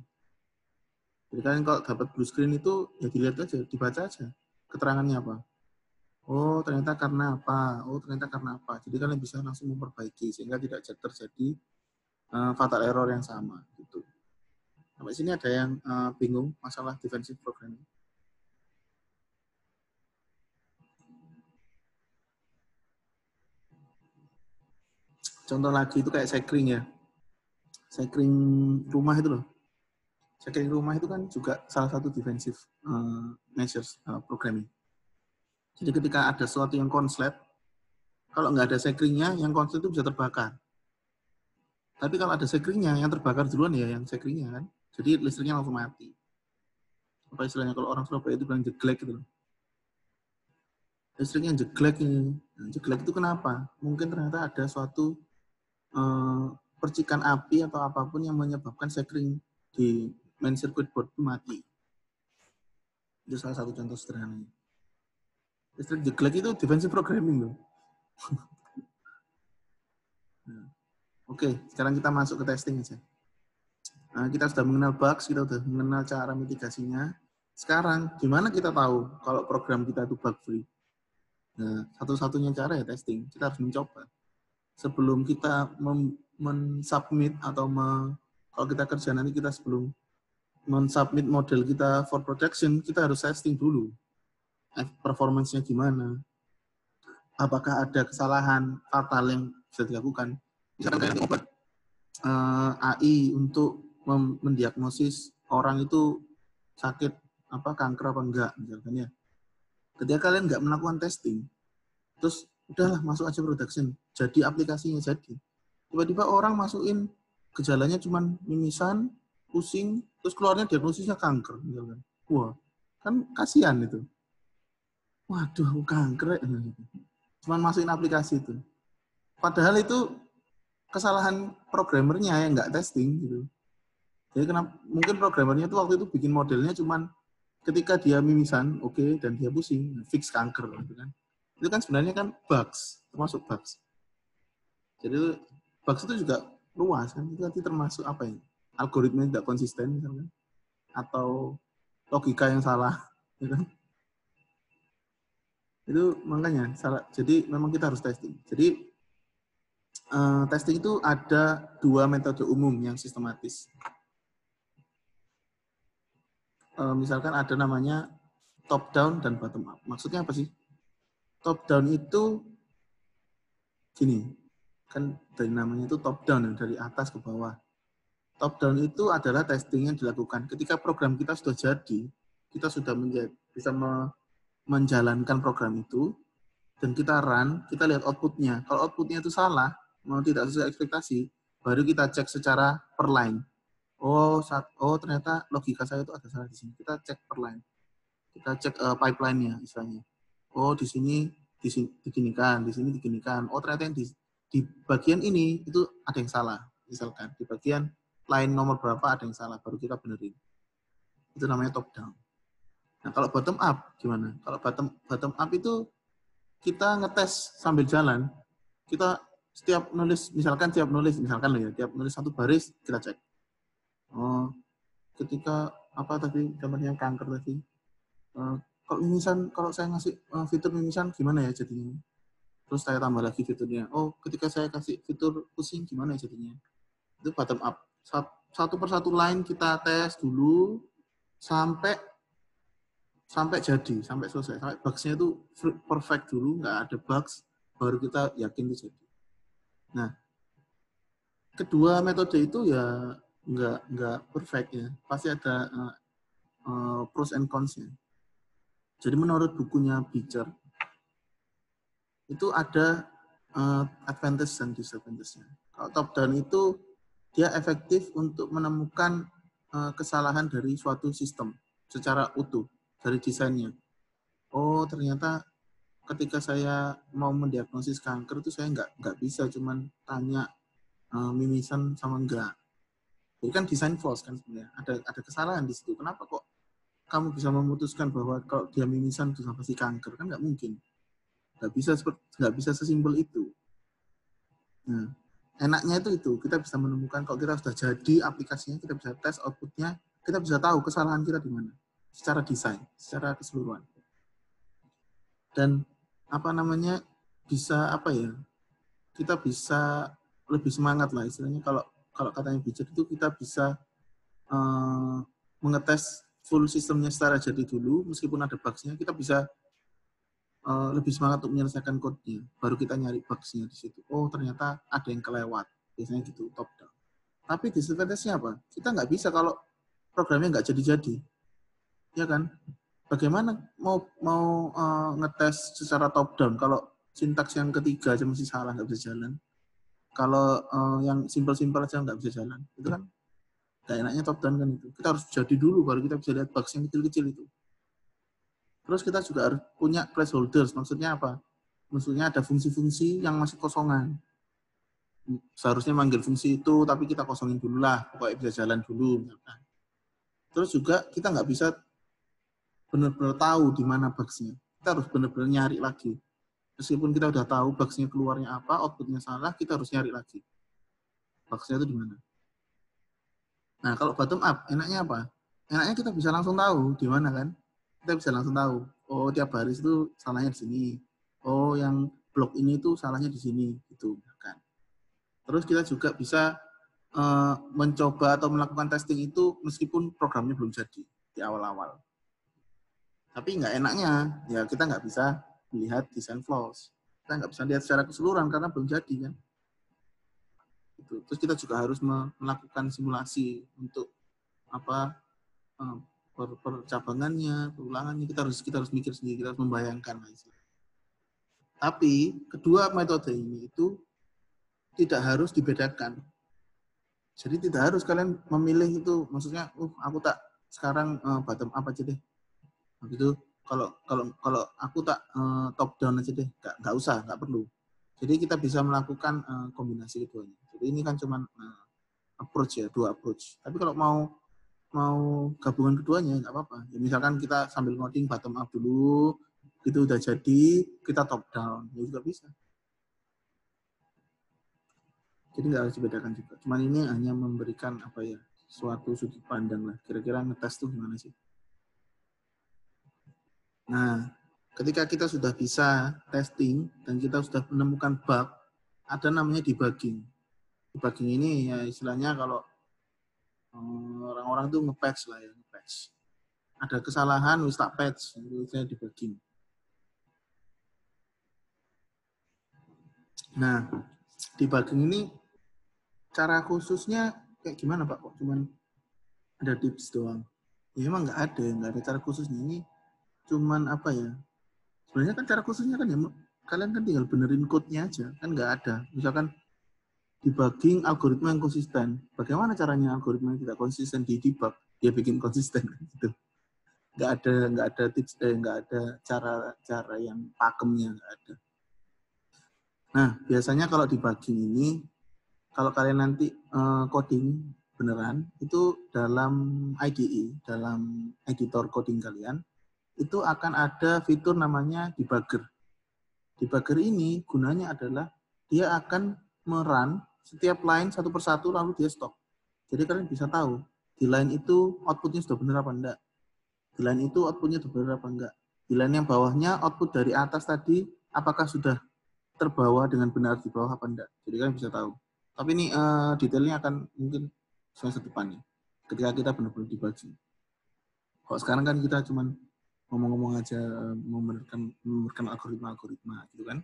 Jadi kalian kalau dapat blue screen itu ya dilihat aja, dibaca aja keterangannya apa. Oh ternyata karena apa? Oh ternyata karena apa? Jadi kalian bisa langsung memperbaiki sehingga tidak terjadi fatal error yang sama. Gitu. Sampai sini ada yang bingung masalah defensive programming? Contoh lagi itu kayak sekring ya. Sekring rumah itu loh. Sekring rumah itu kan juga salah satu defensive measures programming. Jadi ketika ada sesuatu yang konslet, kalau nggak ada sekringnya, yang konslet itu bisa terbakar. Tapi kalau ada sekringnya, yang terbakar duluan ya yang sekringnya kan. Jadi listriknya langsung mati. Apa istilahnya kalau orang Surabaya itu bilang jeglek gitu. Listriknya jeglek ini. Nah, jeglek itu kenapa? Mungkin ternyata ada suatu percikan api atau apapun yang menyebabkan sekring di main circuit board itu mati. Itu salah satu contoh sederhana. Listrik jeglek itu defensive programming loh. Oke, sekarang kita masuk ke testing aja. Nah, kita sudah mengenal bugs, kita sudah mengenal cara mitigasinya. Sekarang, gimana kita tahu kalau program kita itu bug free? Nah, satu-satunya cara ya testing. Kita harus mencoba. Sebelum kita men-submit atau kalau kita kerja nanti kita sebelum men-submit model kita for production, kita harus testing dulu. Performance-nya gimana? Apakah ada kesalahan fatal yang bisa dilakukan? Misalkan kayak obat AI untuk mendiagnosis orang itu sakit kanker apa enggak misalkan ya. Ketika kalian nggak melakukan testing, terus udahlah masuk aja production, jadi aplikasinya jadi. Tiba-tiba orang masukin gejalanya cuman mimisan, pusing, terus keluarnya diagnosisnya kanker misalkan. Wah, kan kasihan itu. Waduh, kanker. Cuman masukin aplikasi itu. Padahal itu kesalahan programmernya yang nggak testing gitu. Jadi mungkin programmernya tuh waktu itu bikin modelnya cuman ketika dia mimisan, oke, dan dia pusing, fix kanker gitu kan. Itu kan sebenarnya kan bugs, termasuk bugs. Jadi bugs itu juga luas kan. Itu nanti termasuk apa ya? Algoritma yang tidak konsisten misalnya, atau logika yang salah, gitu kan. Itu makanya salah. Jadi memang kita harus testing. Jadi testing itu ada 2 metode umum yang sistematis. Misalkan ada namanya top down dan bottom up. Maksudnya apa sih? Top down itu gini, kan dari namanya itu top down, dari atas ke bawah. Top down itu adalah testing yang dilakukan ketika program kita sudah jadi, kita sudah bisa menjalankan program itu, dan kita run, kita lihat outputnya. Kalau outputnya itu salah, mau tidak sesuai ekspektasi, baru kita cek secara per line. Oh ternyata logika saya itu ada salah di sini. Kita cek per line. Kita cek pipeline-nya istilahnya. Oh di sini diginikan, di sini diginikan. Oh ternyata yang di bagian ini itu ada yang salah. Misalkan di bagian line nomor berapa ada yang salah, baru kita benerin. Itu namanya top down. Nah kalau bottom up gimana? Kalau bottom up itu kita ngetes sambil jalan. Kita tiap nulis loh ya, tiap nulis satu baris kita cek. Oh, ketika apa tadi gambarnya kanker tadi. Kalau mimisan, kalau saya ngasih fitur mimisan gimana ya jadinya? Terus saya tambah lagi fiturnya. Oh, ketika saya kasih fitur pusing gimana ya jadinya? Itu bottom up. Satu persatu line kita tes dulu, sampai jadi, sampai selesai, sampai bugs-nya itu perfect dulu, nggak ada bugs, baru kita yakin itu jadi. Nah, kedua metode itu ya nggak perfect ya, pasti ada pros and cons-nya. Jadi menurut bukunya Beecher, itu ada advantage dan disadvantage-nya. Kalau top down itu dia efektif untuk menemukan kesalahan dari suatu sistem secara utuh dari desainnya. Oh, ternyata ketika saya mau mendiagnosis kanker itu saya nggak bisa cuman tanya mimisan sama enggak. Jadi kan desain flaws kan sebenarnya. Ada kesalahan di situ. Kenapa kok kamu bisa memutuskan bahwa kalau dia mimisan itu pasti kanker? Kan nggak mungkin. Nggak bisa sesimpel itu. Nah, enaknya itu kita bisa menemukan kalau kita sudah jadi aplikasinya, kita bisa tes outputnya, kita bisa tahu kesalahan kita di mana secara desain, secara keseluruhan. Dan bisa kita bisa lebih semangat lah istilahnya. Kalau katanya Beecher itu kita bisa mengetes full sistemnya secara jadi dulu, meskipun ada bugs-nya, kita bisa lebih semangat untuk menyelesaikan code-nya. Baru kita nyari bugs-nya di situ. Oh, ternyata ada yang kelewat. Biasanya gitu, top down. Tapi disadvantage-nya apa? Kita nggak bisa kalau programnya nggak jadi-jadi. Ya kan? Bagaimana mau ngetes secara top down kalau sintaks yang ketiga aja masih salah, nggak bisa jalan. Kalau yang simpel-simpel aja nggak bisa jalan. Itu kan nggak enaknya top down kan itu. Kita harus jadi dulu, baru kita bisa lihat bugs yang kecil-kecil itu. Terus kita juga harus punya placeholders. Maksudnya apa? Maksudnya ada fungsi-fungsi yang masih kosongan. Seharusnya manggil fungsi itu, tapi kita kosongin dulu lah. Pokoknya bisa jalan dulu. Misalkan. Terus juga kita nggak bisa benar-benar tahu di mana bugs-nya. Kita harus benar-benar nyari lagi. Meskipun kita udah tahu bugs-nya keluarnya apa, output-nya salah, kita harus nyari lagi. Bugs-nya itu di mana. Nah, kalau bottom up, enaknya apa? Enaknya kita bisa langsung tahu di mana kan? Kita bisa langsung tahu, oh tiap baris itu salahnya di sini. Oh yang blok ini tuh salahnya di sini, gitu kan. Terus kita juga bisa mencoba atau melakukan testing itu meskipun programnya belum jadi di awal-awal. Tapi nggak enaknya, ya kita nggak bisa melihat design flaws. Kita nggak bisa lihat secara keseluruhan karena belum jadi kan. Terus kita juga harus melakukan simulasi untuk percabangannya, perulangannya, kita harus mikir sendiri, kita harus membayangkan. Tapi kedua metode ini itu tidak harus dibedakan. Jadi tidak harus kalian memilih itu, maksudnya, aku tak sekarang bottom up aja deh. Habis itu kalau aku tak top down aja deh, nggak usah, nggak perlu. Jadi kita bisa melakukan kombinasi keduanya. Jadi ini kan cuma approach ya, dua approach. Tapi kalau mau gabungan keduanya nggak apa-apa. Ya, misalkan kita sambil ngoding bottom up dulu, itu udah jadi, kita top down, ya juga bisa. Jadi nggak harus dibedakan juga. Cuman ini hanya memberikan suatu sudut pandang lah. Kira-kira ngetes tuh gimana sih? Nah, ketika kita sudah bisa testing dan kita sudah menemukan bug, ada namanya debugging. Debugging ini ya istilahnya kalau orang-orang tuh nge-patch lah ya, nge-patch. Ada kesalahan, wis tak patch, itu saya debugging. Nah, debugging ini cara khususnya kayak gimana Pak? Kok cuman ada tips doang? Ya emang nggak ada cara khususnya. Ini cuman sebenarnya kan cara khususnya kan ya kalian kan tinggal benerin code-nya aja, kan nggak ada. Misalkan debugging algoritma yang konsisten. Bagaimana caranya algoritma yang tidak konsisten di debug? Dia bikin konsisten gitu. Nggak ada tips, nggak ada cara yang pakemnya, nggak ada. Nah, biasanya kalau debugging ini, kalau kalian nanti coding beneran, itu dalam IDE, dalam editor coding kalian, itu akan ada fitur namanya debugger. Debugger ini gunanya adalah dia akan merun setiap line satu persatu lalu dia stop. Jadi kalian bisa tahu di line itu outputnya sudah benar apa enggak. Di line itu outputnya sudah benar apa enggak. Di line yang bawahnya output dari atas tadi apakah sudah terbawa dengan benar di bawah apa enggak. Jadi kalian bisa tahu. Tapi ini detailnya akan mungkin semester depannya ketika kita benar-benar debugging. Kalau sekarang kan kita cuman ngomong-ngomong aja, memberikan algoritma gitu kan.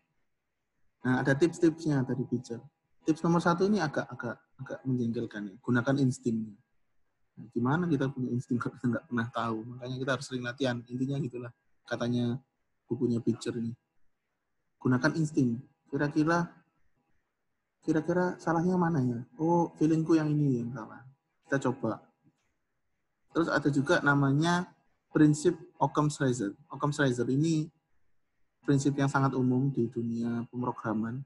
Nah, ada tips-tipsnya dari Pitcher. Tips nomor 1 ini agak menjengkelkan ya. Gunakan insting. Nah, gimana kita punya insting kalau kita nggak pernah tahu? Makanya kita harus sering latihan. Intinya gitulah. Katanya bukunya Pitcher ini. Gunakan insting. Kira-kira salahnya mana ya? Oh, feelingku yang ini yang salah. Kita coba. Terus ada juga namanya prinsip Occam's Razor. Occam's Razor ini prinsip yang sangat umum di dunia pemrograman.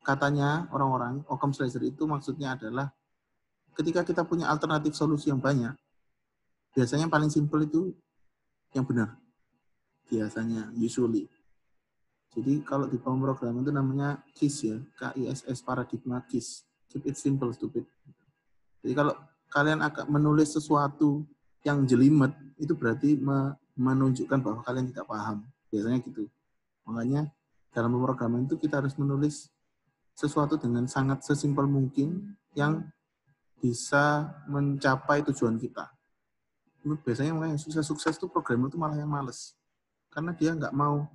Katanya orang-orang, Occam's Razor itu maksudnya adalah ketika kita punya alternatif solusi yang banyak, biasanya paling simpel itu yang benar. Biasanya, usually. Jadi kalau di pemrograman itu namanya KISS ya, KISS, paradigma KISS. Keep it simple, stupid. Jadi kalau kalian akan menulis sesuatu yang jelimet, itu berarti menunjukkan bahwa kalian tidak paham. Biasanya gitu. Makanya dalam pemrograman itu kita harus menulis sesuatu dengan sangat sesimpel mungkin yang bisa mencapai tujuan kita. Biasanya makanya sukses itu programmer itu malah yang males. Karena dia nggak mau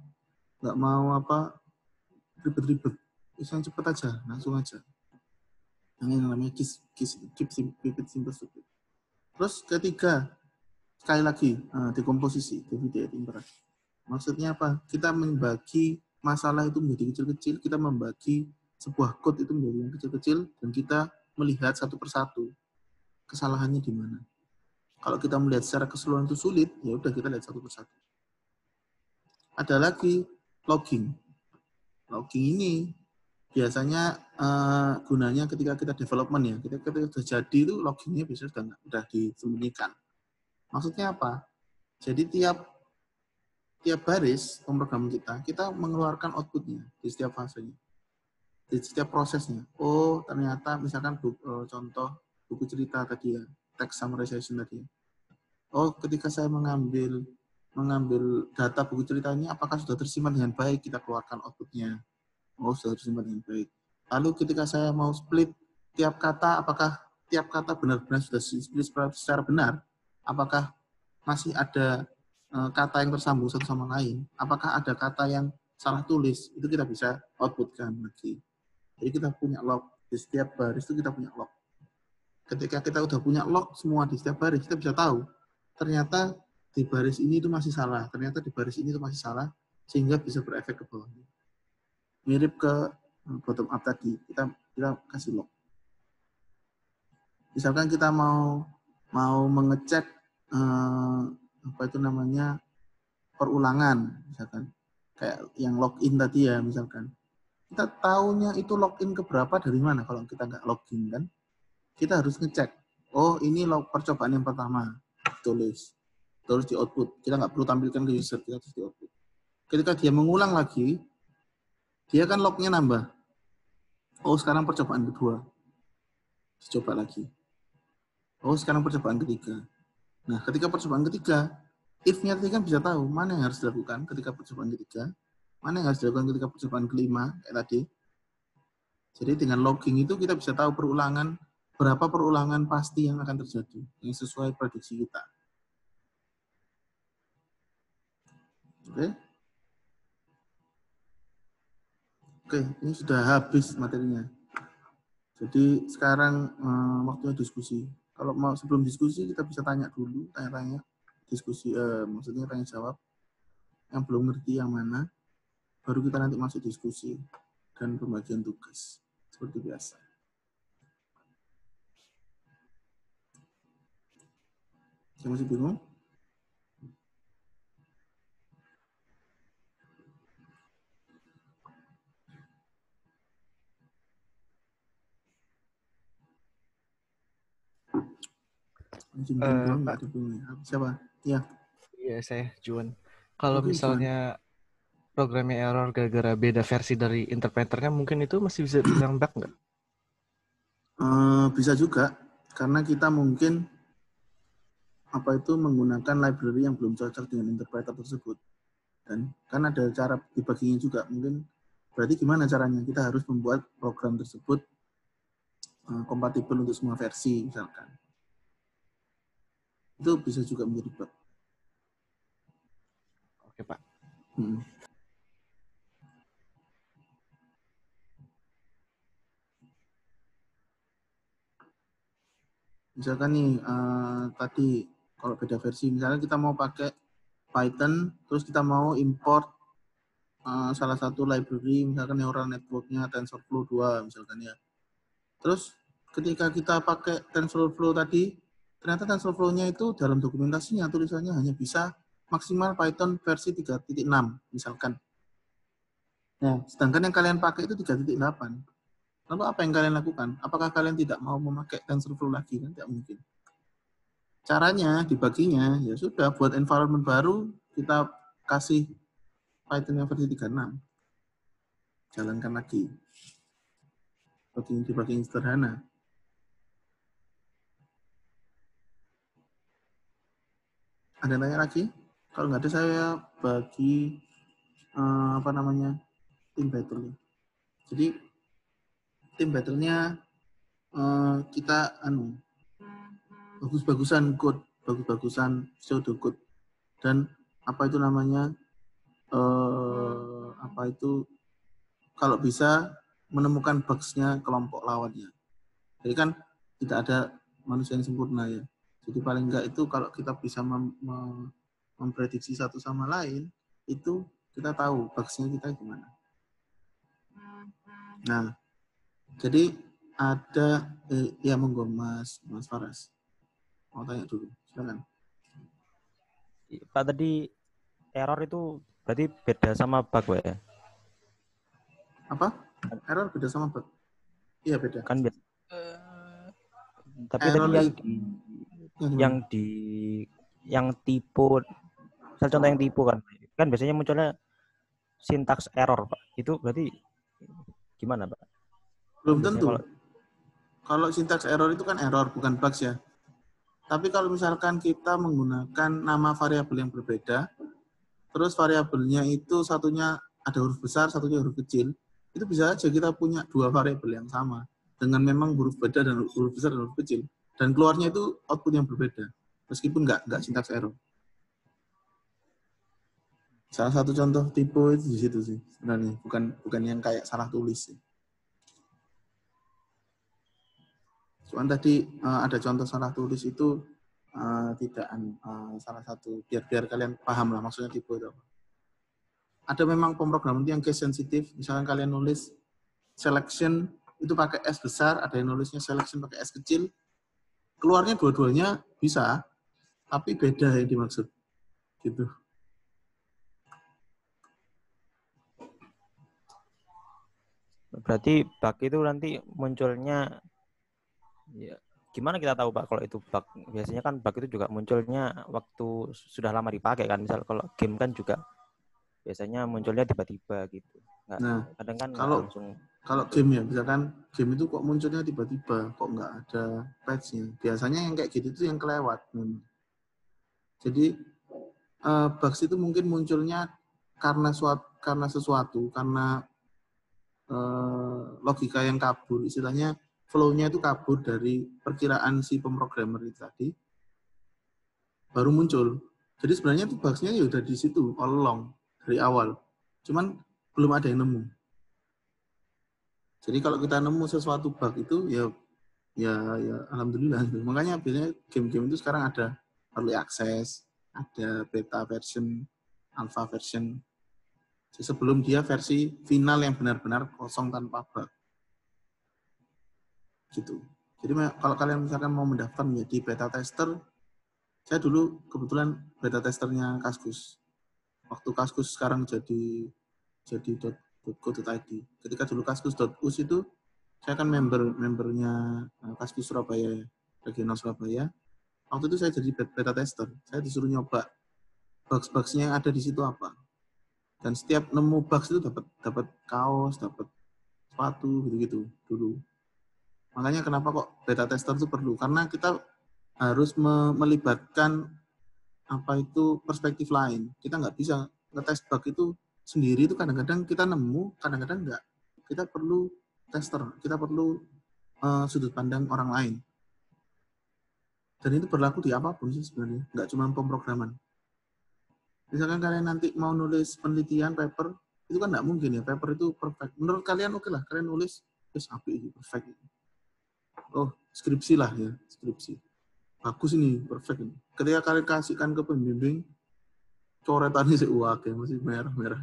ribet-ribet. Yang cepat aja, langsung aja. Yang namanya keep it simple stupid. Terus ketiga, sekali lagi dekomposisi, divide and improvise. Maksudnya apa? Kita membagi masalah itu menjadi kecil-kecil, kita membagi sebuah code itu menjadi yang kecil-kecil, dan kita melihat satu persatu kesalahannya di mana. Kalau kita melihat secara keseluruhan itu sulit, ya udah kita lihat satu persatu. Ada lagi logging. Logging ini biasanya gunanya ketika kita development ya, ketika sudah jadi itu loggingnya biasanya sudah disembunyikan. Maksudnya apa? Jadi tiap baris pemrograman kita mengeluarkan outputnya di setiap fasenya, di setiap prosesnya. Oh, ternyata misalkan contoh buku cerita tadi ya, text summarization tadi. Oh, ketika saya mengambil data buku cerita ini, apakah sudah tersimpan dengan baik? Kita keluarkan outputnya. Oh, sudah tersimpan dengan baik. Lalu ketika saya mau split tiap kata, apakah tiap kata benar-benar sudah split secara benar? Apakah masih ada kata yang tersambung satu sama lain? Apakah ada kata yang salah tulis? Itu kita bisa outputkan lagi. Jadi kita punya log. Di setiap baris itu kita punya log. Ketika kita udah punya log semua di setiap baris, kita bisa tahu ternyata di baris ini itu masih salah, ternyata di baris ini itu masih salah, sehingga bisa berefek ke bawah. Mirip ke bottom up tadi, kita kasih log. Misalkan kita mau mengecek perulangan, misalkan kayak yang login tadi ya, misalkan kita tahunya itu login ke berapa dari mana kalau kita nggak login kan? Kita harus ngecek. Oh, ini percobaan yang pertama, tulis di output. Kita nggak perlu tampilkan ke user, kita tulis di output. Ketika dia mengulang lagi, dia kan lognya nambah. Oh, sekarang percobaan kedua. Coba lagi. Oh, sekarang percobaan ketiga. Nah, ketika percobaan ketiga, if-nya tadi kan bisa tahu mana yang harus dilakukan ketika percobaan ketiga, mana yang harus dilakukan ketika percobaan kelima, kayak tadi. Jadi dengan logging itu kita bisa tahu berapa perulangan pasti yang akan terjadi, yang sesuai prediksi kita. Oke, ini sudah habis materinya. Jadi sekarang waktunya diskusi. Kalau mau sebelum diskusi kita bisa tanya dulu, tanya-tanya, diskusi, maksudnya tanya jawab. Yang belum ngerti yang mana, baru kita nanti masuk diskusi dan pembagian tugas seperti biasa. Saya masih bingung? Siapa? Ya. Iya, saya Juan. Kalau misalnya programnya error gara-gara beda versi dari interpreternya, mungkin itu masih bisa dibilang bug nggak? Bisa juga, karena kita mungkin menggunakan library yang belum cocok dengan interpreter tersebut. Dan kan ada cara dibaginya juga. Mungkin berarti gimana caranya? Kita harus membuat program tersebut kompatibel untuk semua versi, misalkan. Itu bisa juga menjadi bug. Oke, Pak. Misalkan nih, tadi kalau beda versi, misalnya kita mau pakai Python, terus kita mau import salah satu library, misalkan neural network-nya TensorFlow 2, misalkan ya. Terus ketika kita pakai TensorFlow tadi, ternyata TensorFlow-nya itu dalam dokumentasinya tulisannya hanya bisa maksimal Python versi 3.6, misalkan. Nah, sedangkan yang kalian pakai itu 3.8. Lalu apa yang kalian lakukan? Apakah kalian tidak mau memakai TensorFlow lagi? Kan tidak mungkin. Caranya, dibaginya, ya sudah, buat environment baru, kita kasih Python yang versi 36. Jalankan lagi. Debugging sederhana. Ada yang tanya lagi? Kalau nggak ada, saya bagi tim battle. Jadi tim battle-nya kita bagus-bagusan code, bagus-bagusan pseudo code, dan apa itu namanya kalau bisa menemukan bugs-nya kelompok lawannya. Jadi kan tidak ada manusia yang sempurna ya. Jadi paling enggak itu kalau kita bisa memprediksi satu sama lain, itu kita tahu bugs-nya kita gimana. Nah, jadi ada ya monggo Mas Faras. Mau tanya dulu, silakan. Pak, tadi error itu berarti beda sama bug ya? Apa? Error beda sama bug? Iya beda. Kan beda. Tapi error tadi yang tipe, misal contoh yang tipe kan biasanya munculnya sintaks error, Pak. Itu berarti gimana, Pak? Belum tentu. Kalau sintaks error itu kan error, bukan bugs ya. Tapi kalau misalkan kita menggunakan nama variabel yang berbeda, terus variabelnya itu satunya ada huruf besar, satunya huruf kecil, itu bisa aja kita punya dua variabel yang sama dengan memang huruf beda dan huruf besar dan huruf kecil, dan keluarnya itu output yang berbeda, meskipun nggak sintaks error. Salah satu contoh tipe itu di situ sih sebenarnya, bukan yang kayak salah tulis sih. Cuman tadi ada contoh salah tulis itu tidak salah satu, biar kalian paham lah maksudnya tipe itu apa. Ada memang pemrograman yang case sensitif, misalkan kalian nulis selection itu pakai S besar, ada yang nulisnya selection pakai S kecil, keluarnya dua-duanya bisa, tapi beda yang dimaksud. Gitu. Berarti bug itu nanti munculnya, ya, gimana kita tahu Pak kalau itu bug? Biasanya kan bug itu juga munculnya waktu sudah lama dipakai kan. Misal kalau game kan juga biasanya munculnya tiba-tiba gitu. Nah, kadang kan kalau game ya, misalkan game itu kok munculnya tiba-tiba, kok nggak ada patch-nya. Biasanya yang kayak gitu itu yang kelewat. Jadi bugs itu mungkin munculnya karena sesuatu, karena logika yang kabur, istilahnya flow-nya itu kabur dari perkiraan si pemrogramer itu tadi, baru muncul. Jadi sebenarnya itu bugs-nya ya udah di situ all along dari awal, cuman belum ada yang nemu. Jadi kalau kita nemu sesuatu bug itu ya alhamdulillah. Makanya biasanya game-game itu sekarang ada early access, ada beta version, alpha version, sebelum dia versi final yang benar-benar kosong tanpa bug. Gitu. Jadi kalau kalian misalkan mau mendaftar menjadi beta tester, saya dulu kebetulan beta testernya Kaskus. Waktu Kaskus sekarang jadi .co.id. Ketika dulu kaskus.us itu saya kan membernya Kaskus Surabaya, regional Surabaya. Waktu itu saya jadi beta tester. Saya disuruh nyoba bugs-bugsnya yang ada di situ apa. Dan setiap nemu bugs itu dapat kaos, dapat sepatu gitu-gitu dulu. Makanya kenapa kok beta tester itu perlu? Karena kita harus melibatkan perspektif lain. Kita nggak bisa ngetes bug itu sendiri, itu kadang-kadang kita nemu, kadang-kadang enggak. Kita perlu tester, kita perlu sudut pandang orang lain. Dan itu berlaku di apapun sih sebenarnya, nggak cuma pemrograman. Misalkan kalian nanti mau nulis penelitian, paper, itu kan nggak mungkin ya, paper itu perfect. Menurut kalian oke lah, kalian nulis, terus api, perfect. Oh, skripsi lah ya, skripsi. Bagus ini, perfect ini. Ketika kalian kasihkan ke pembimbing, coretannya seuak ya, masih merah-merah.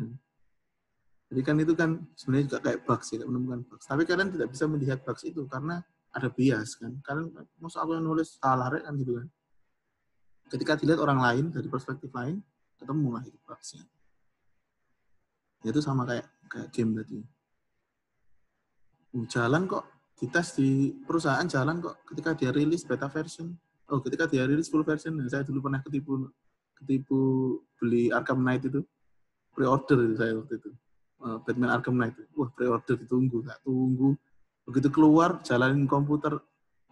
Jadi kan itu kan sebenarnya juga kayak bugs ya, menemukan bugs. Tapi kalian tidak bisa melihat bugs itu karena ada bias kan. Kalian maksud aku yang nulis salah kan gitu kan. Ketika dilihat orang lain dari perspektif lain, ketemu lah itu bugsnya. Itu sama kayak game tadi. Jalan kok, dites di perusahaan jalan kok. Ketika dia rilis beta version, ketika dia rilis full version, saya dulu pernah ketipu beli Arkham Knight itu, pre-order itu saya waktu itu. Batman Arkham Knight. Wah, pre-order ditunggu, tak tunggu. Begitu keluar, jalanin komputer,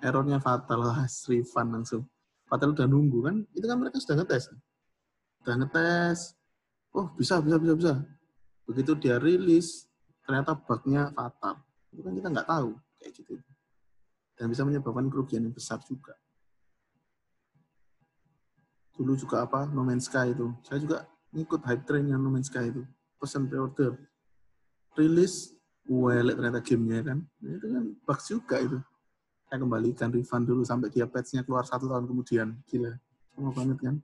errornya fatal. Refund langsung. Fatal udah nunggu kan, itu kan mereka sudah ngetes. Oh bisa. Begitu dia rilis, ternyata bugnya fatal. Itu kan kita nggak tahu, kayak gitu. Dan bisa menyebabkan kerugian yang besar juga. Dulu juga No Man's Sky itu. Saya juga ngikut hype train yang No Man's Sky itu. Pesan pre-order. Rilis, ternyata gamenya kan. Itu kan bugs juga itu. Saya kembalikan, refund dulu sampai dia patch-nya keluar 1 tahun kemudian. Gila. Sama banget kan.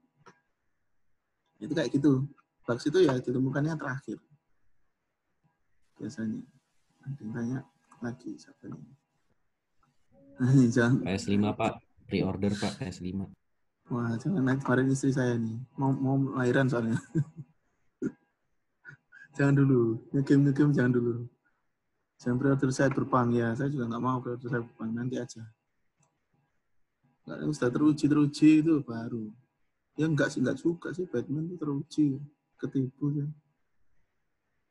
Itu kayak gitu. Bugs itu ya ditemukannya terakhir. Biasanya. Nanti tanya lagi siapa ini. Jangan. PS5 Pak. Pre-order Pak, PS5. Wah, jangan naik kemarin istri saya nih. Mau lahiran soalnya. Jangan dulu. Nge-game jangan dulu. Jangan pre-order saya berpang ya. Saya juga nggak mau pre-order saya berpang. Nanti aja. Nggak, sudah teruji itu baru. Ya enggak juga sih. Batman itu teruji. Ketipu ya.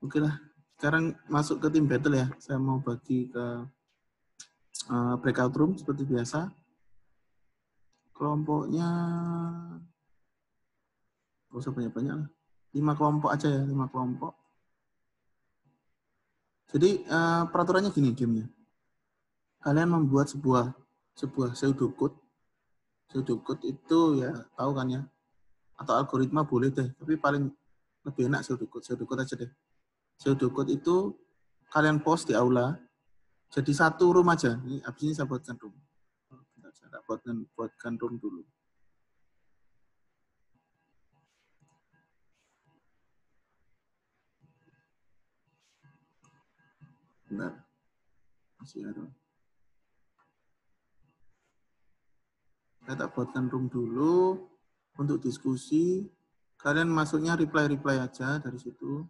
Oke lah. Sekarang masuk ke tim battle ya. Saya mau bagi ke breakout room seperti biasa. Kelompoknya nggak usah banyak-banyak lah. 5 kelompok aja ya. 5 kelompok. Jadi peraturannya gini gamenya. Kalian membuat sebuah pseudocode. Pseudocode itu ya tahu kan ya. Atau algoritma boleh deh. Tapi paling lebih enak pseudocode. Pseudocode aja deh. Pseudocode itu kalian post di aula. Jadi 1 room aja. Ini abis ini saya buatkan room. Saya buatkan room dulu. Bentar. Masih ada. Saya tak buatkan room dulu untuk diskusi. Kalian masuknya reply aja dari situ.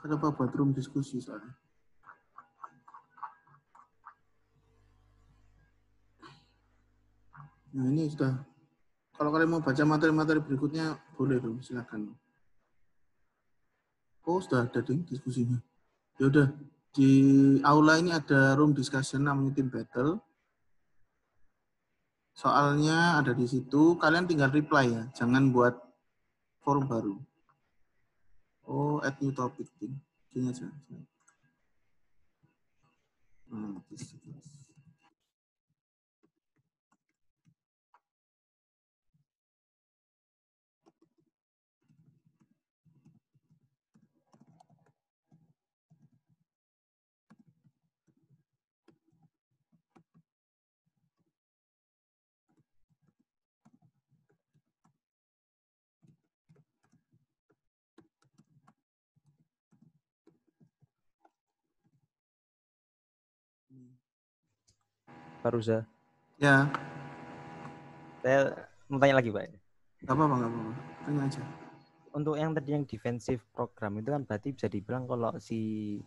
Saya coba buat room diskusi soalnya. Nah ini sudah. Kalau kalian mau baca materi-materi berikutnya, boleh dong, silakan. Oh sudah ada ding diskusinya. Ya udah, di aula ini ada room discussion namanya tim battle. Soalnya ada di situ, kalian tinggal reply ya, jangan buat forum baru. Oh, add new topic, ting. Gini aja. Pak Ruza. Ya. Saya mau tanya lagi, Pak. Nggak apa-apa. Tanya aja. Untuk yang tadi yang defensive program itu kan berarti bisa dibilang kalau si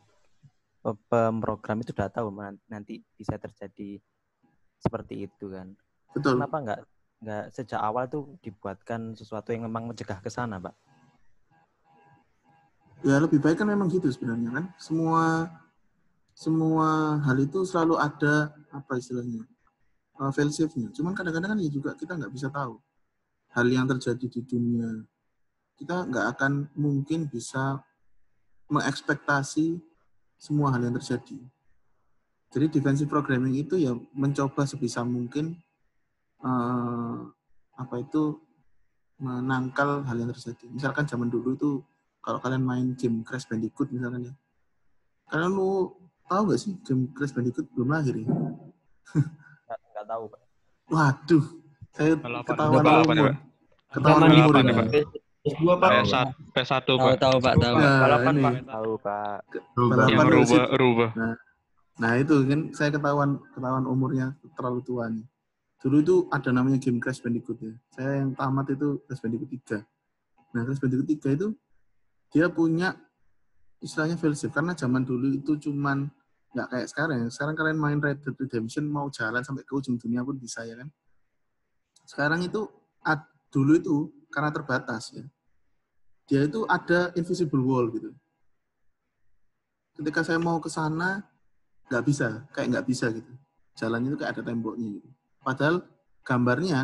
pemrogram itu sudah tahu nanti bisa terjadi seperti itu kan. Betul. Kenapa nggak sejak awal itu dibuatkan sesuatu yang memang mencegah ke sana, Pak? Ya lebih baik kan memang gitu sebenarnya kan. Semua hal itu selalu ada apa istilahnya? fail safe-nya. Cuman kadang-kadang kan ya juga kita nggak bisa tahu hal yang terjadi di dunia. Kita nggak akan mungkin bisa mengekspektasi semua hal yang terjadi. Jadi defensive programming itu ya mencoba sebisa mungkin menangkal hal yang terjadi. Misalkan zaman dulu itu kalau kalian main game Crash Bandicoot misalkan ya, kalian lu tahu nggak sih game Crash Bandicoot belum lahir ya? Nggak tahu, Pak. Waduh, saya ketahuan Pak, umur. Zaman Ketahuan umur Pak, ini. Pak. PS2 Pak. PS1 Tahu Pak. tahu Pak, tahu. Nah, Balapan, ini. Pak. Tahu, Pak. Yang Balapan rubah. Nah itu kan saya ketahuan umurnya terlalu tua nih. Dulu itu ada namanya game Crash Bandicoot ya. Saya yang tamat itu Crash Bandicoot 3. Nah Crash Bandicoot 3 itu dia punya istilahnya fail safe karena zaman dulu itu cuman nggak kayak sekarang ya. Sekarang kalian main Red Dead Redemption mau jalan sampai ke ujung dunia pun bisa ya kan. Sekarang itu dulu itu karena terbatas ya. Dia itu ada invisible wall gitu. Ketika saya mau ke sana kayak nggak bisa gitu. Jalannya itu kayak ada temboknya gitu. Padahal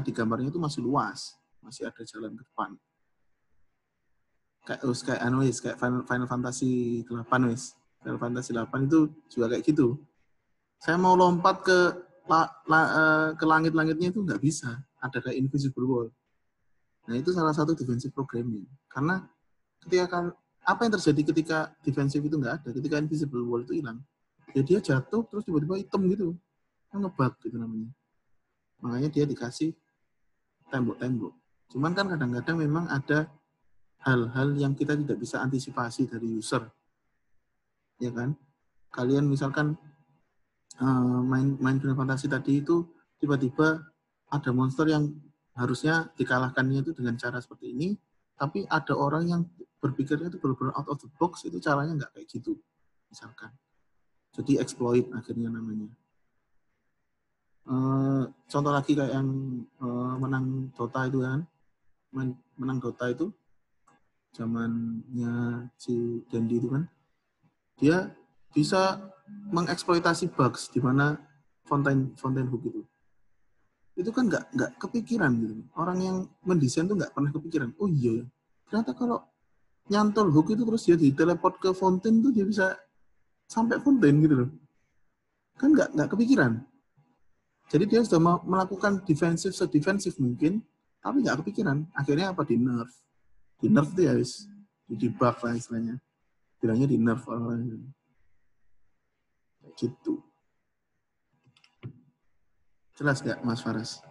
di gambarnya itu masih luas, masih ada jalan ke depan. Kayak Final Fantasy 8 wis. Final Fantasy 8 itu juga kayak gitu. Saya mau lompat ke langit-langitnya itu nggak bisa. Ada kayak invisible wall. Nah itu salah satu defensive programming. Karena apa yang terjadi ketika defensive itu nggak ada, ketika invisible wall itu hilang, ya dia jatuh terus tiba-tiba hitam gitu, kan ngebug gitu namanya. Makanya dia dikasih tembok-tembok. Cuman kan kadang-kadang memang ada hal-hal yang kita tidak bisa antisipasi dari user, ya kan? Kalian misalkan main Final Fantasy tadi itu tiba-tiba ada monster yang harusnya dikalahkannya itu dengan cara seperti ini, tapi ada orang yang berpikirnya itu benar-benar out of the box, itu caranya nggak kayak gitu, misalkan. Jadi exploit akhirnya namanya. Contoh lagi kayak yang menang Dota itu kan, menang Dota itu zamannya si Dendi itu kan, dia bisa mengeksploitasi bugs di mana Fountain Hook itu kan nggak kepikiran gitu. Orang yang mendesain tuh nggak pernah kepikiran. Oh iya, ternyata kalau nyantol hook itu terus dia diteleport ke fountain tuh dia bisa sampai fountain gitu loh. Kan nggak kepikiran. Jadi dia sudah melakukan sedefensif mungkin, tapi nggak kepikiran. Akhirnya apa? Di nerf. Di nerf itu ya di bug lah istilahnya. Bilangnya di nerf orang-orang itu. Gitu. Jelas nggak Mas Faras?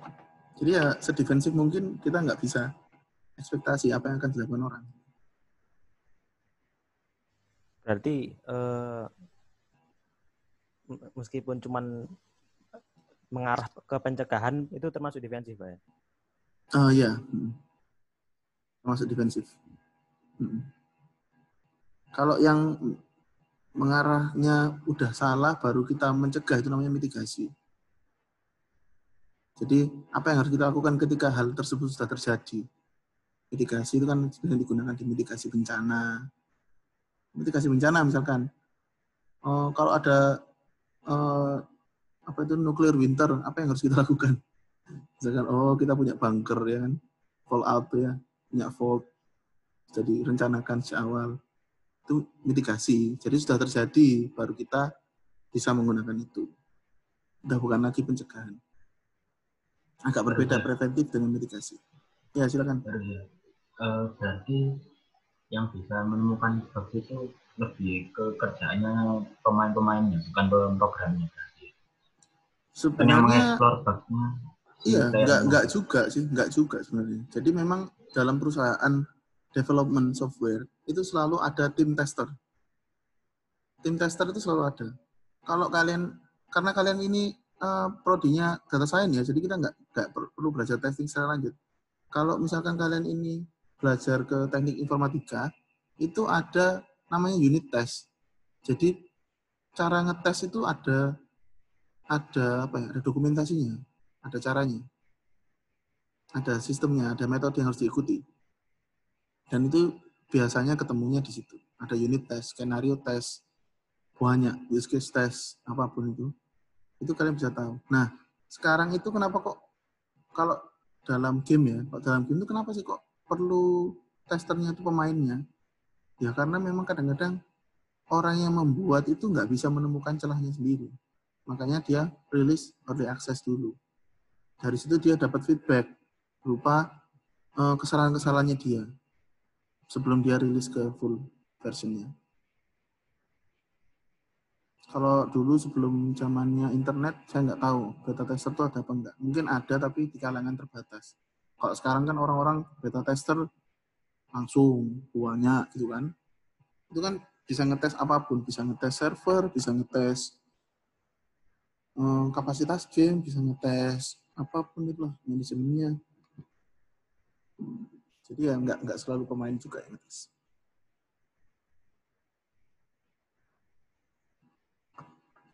Jadi ya sedefensif mungkin kita nggak bisa ekspektasi apa yang akan dilakukan orang. Berarti meskipun cuman mengarah ke pencegahan itu termasuk defensif, Pak ya? Iya. Termasuk defensif. Kalau yang mengarahnya udah salah baru kita mencegah itu namanya mitigasi. Jadi apa yang harus kita lakukan ketika hal tersebut sudah terjadi? Mitigasi itu kan sebenarnya digunakan di mitigasi bencana. Mitigasi bencana misalkan, kalau ada nuclear winter, apa yang harus kita lakukan? Misalkan, kita punya bunker ya kan, fallout ya, punya vault, jadi rencanakan sejak awal. Itu mitigasi. Jadi sudah terjadi, baru kita bisa menggunakan itu. Udah bukan lagi pencegahan. Agak berbeda preventif dengan mitigasi. Ya silakan. Berarti yang bisa menemukan bug itu lebih ke kerjanya pemain-pemainnya, bukan programnya. Sebenarnya mengeksplor bugnya. Iya, nggak juga sebenarnya. Jadi memang dalam perusahaan development software itu selalu ada tim tester. Tim tester itu selalu ada. Karena kalian ini prodinya data science ya, jadi kita nggak perlu belajar testing secara lanjut. Kalau misalkan kalian ini belajar ke teknik informatika, itu ada namanya unit test. Jadi cara ngetes itu ada dokumentasinya, ada caranya, ada sistemnya, ada metode yang harus diikuti. Dan itu biasanya ketemunya di situ. Ada unit test, skenario test, banyak use case test, apapun itu kalian bisa tahu. Nah, sekarang itu kenapa kok kalau dalam game ya, kok dalam game itu kenapa sih kok perlu testernya itu pemainnya? Ya karena memang kadang-kadang orang yang membuat itu nggak bisa menemukan celahnya sendiri. Makanya dia rilis early access dulu. Dari situ dia dapat feedback berupa kesalahan-kesalahannya dia sebelum dia rilis ke full versionnya. Kalau dulu sebelum zamannya internet, saya nggak tahu beta tester itu ada apa enggak. Mungkin ada, tapi di kalangan terbatas. Kalau sekarang kan orang-orang beta tester langsung banyak gitu kan. Itu kan bisa ngetes apapun, bisa ngetes server, bisa ngetes kapasitas game, bisa ngetes apapun itu lah manajemennya. Jadi ya nggak selalu pemain juga yang ngetes.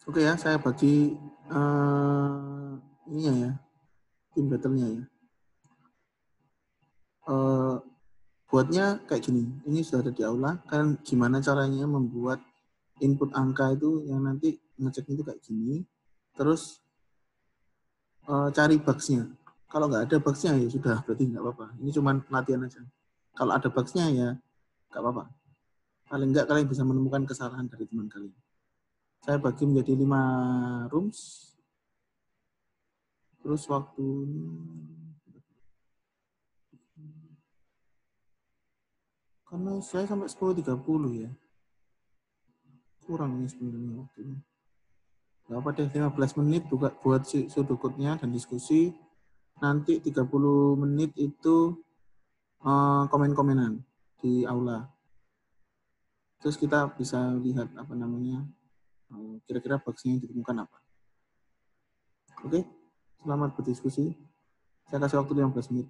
Oke ya, saya bagi ininya ya, tim battle-nya ya. Buatnya kayak gini, ini sudah ada di aula, kalian gimana caranya membuat input angka itu yang nanti ngecek itu kayak gini, terus cari bugs-nya. Kalau nggak ada bugs-nya ya sudah, berarti nggak apa-apa. Ini cuma latihan aja. Kalau ada bugs-nya ya nggak apa-apa. Paling nggak kalian bisa menemukan kesalahan dari teman kalian. Saya bagi menjadi 5 rooms. Terus waktunya karena saya sampai 10.30 ya. Kurang nih sebenarnya waktunya. Nggak apa deh, 15 menit buat sudokutnya dan diskusi. Nanti 30 menit itu komen-komenan di aula. Terus kita bisa lihat apa namanya, kira-kira bugs-nya yang ditemukan apa. Oke, selamat berdiskusi. Saya kasih waktu 15 menit.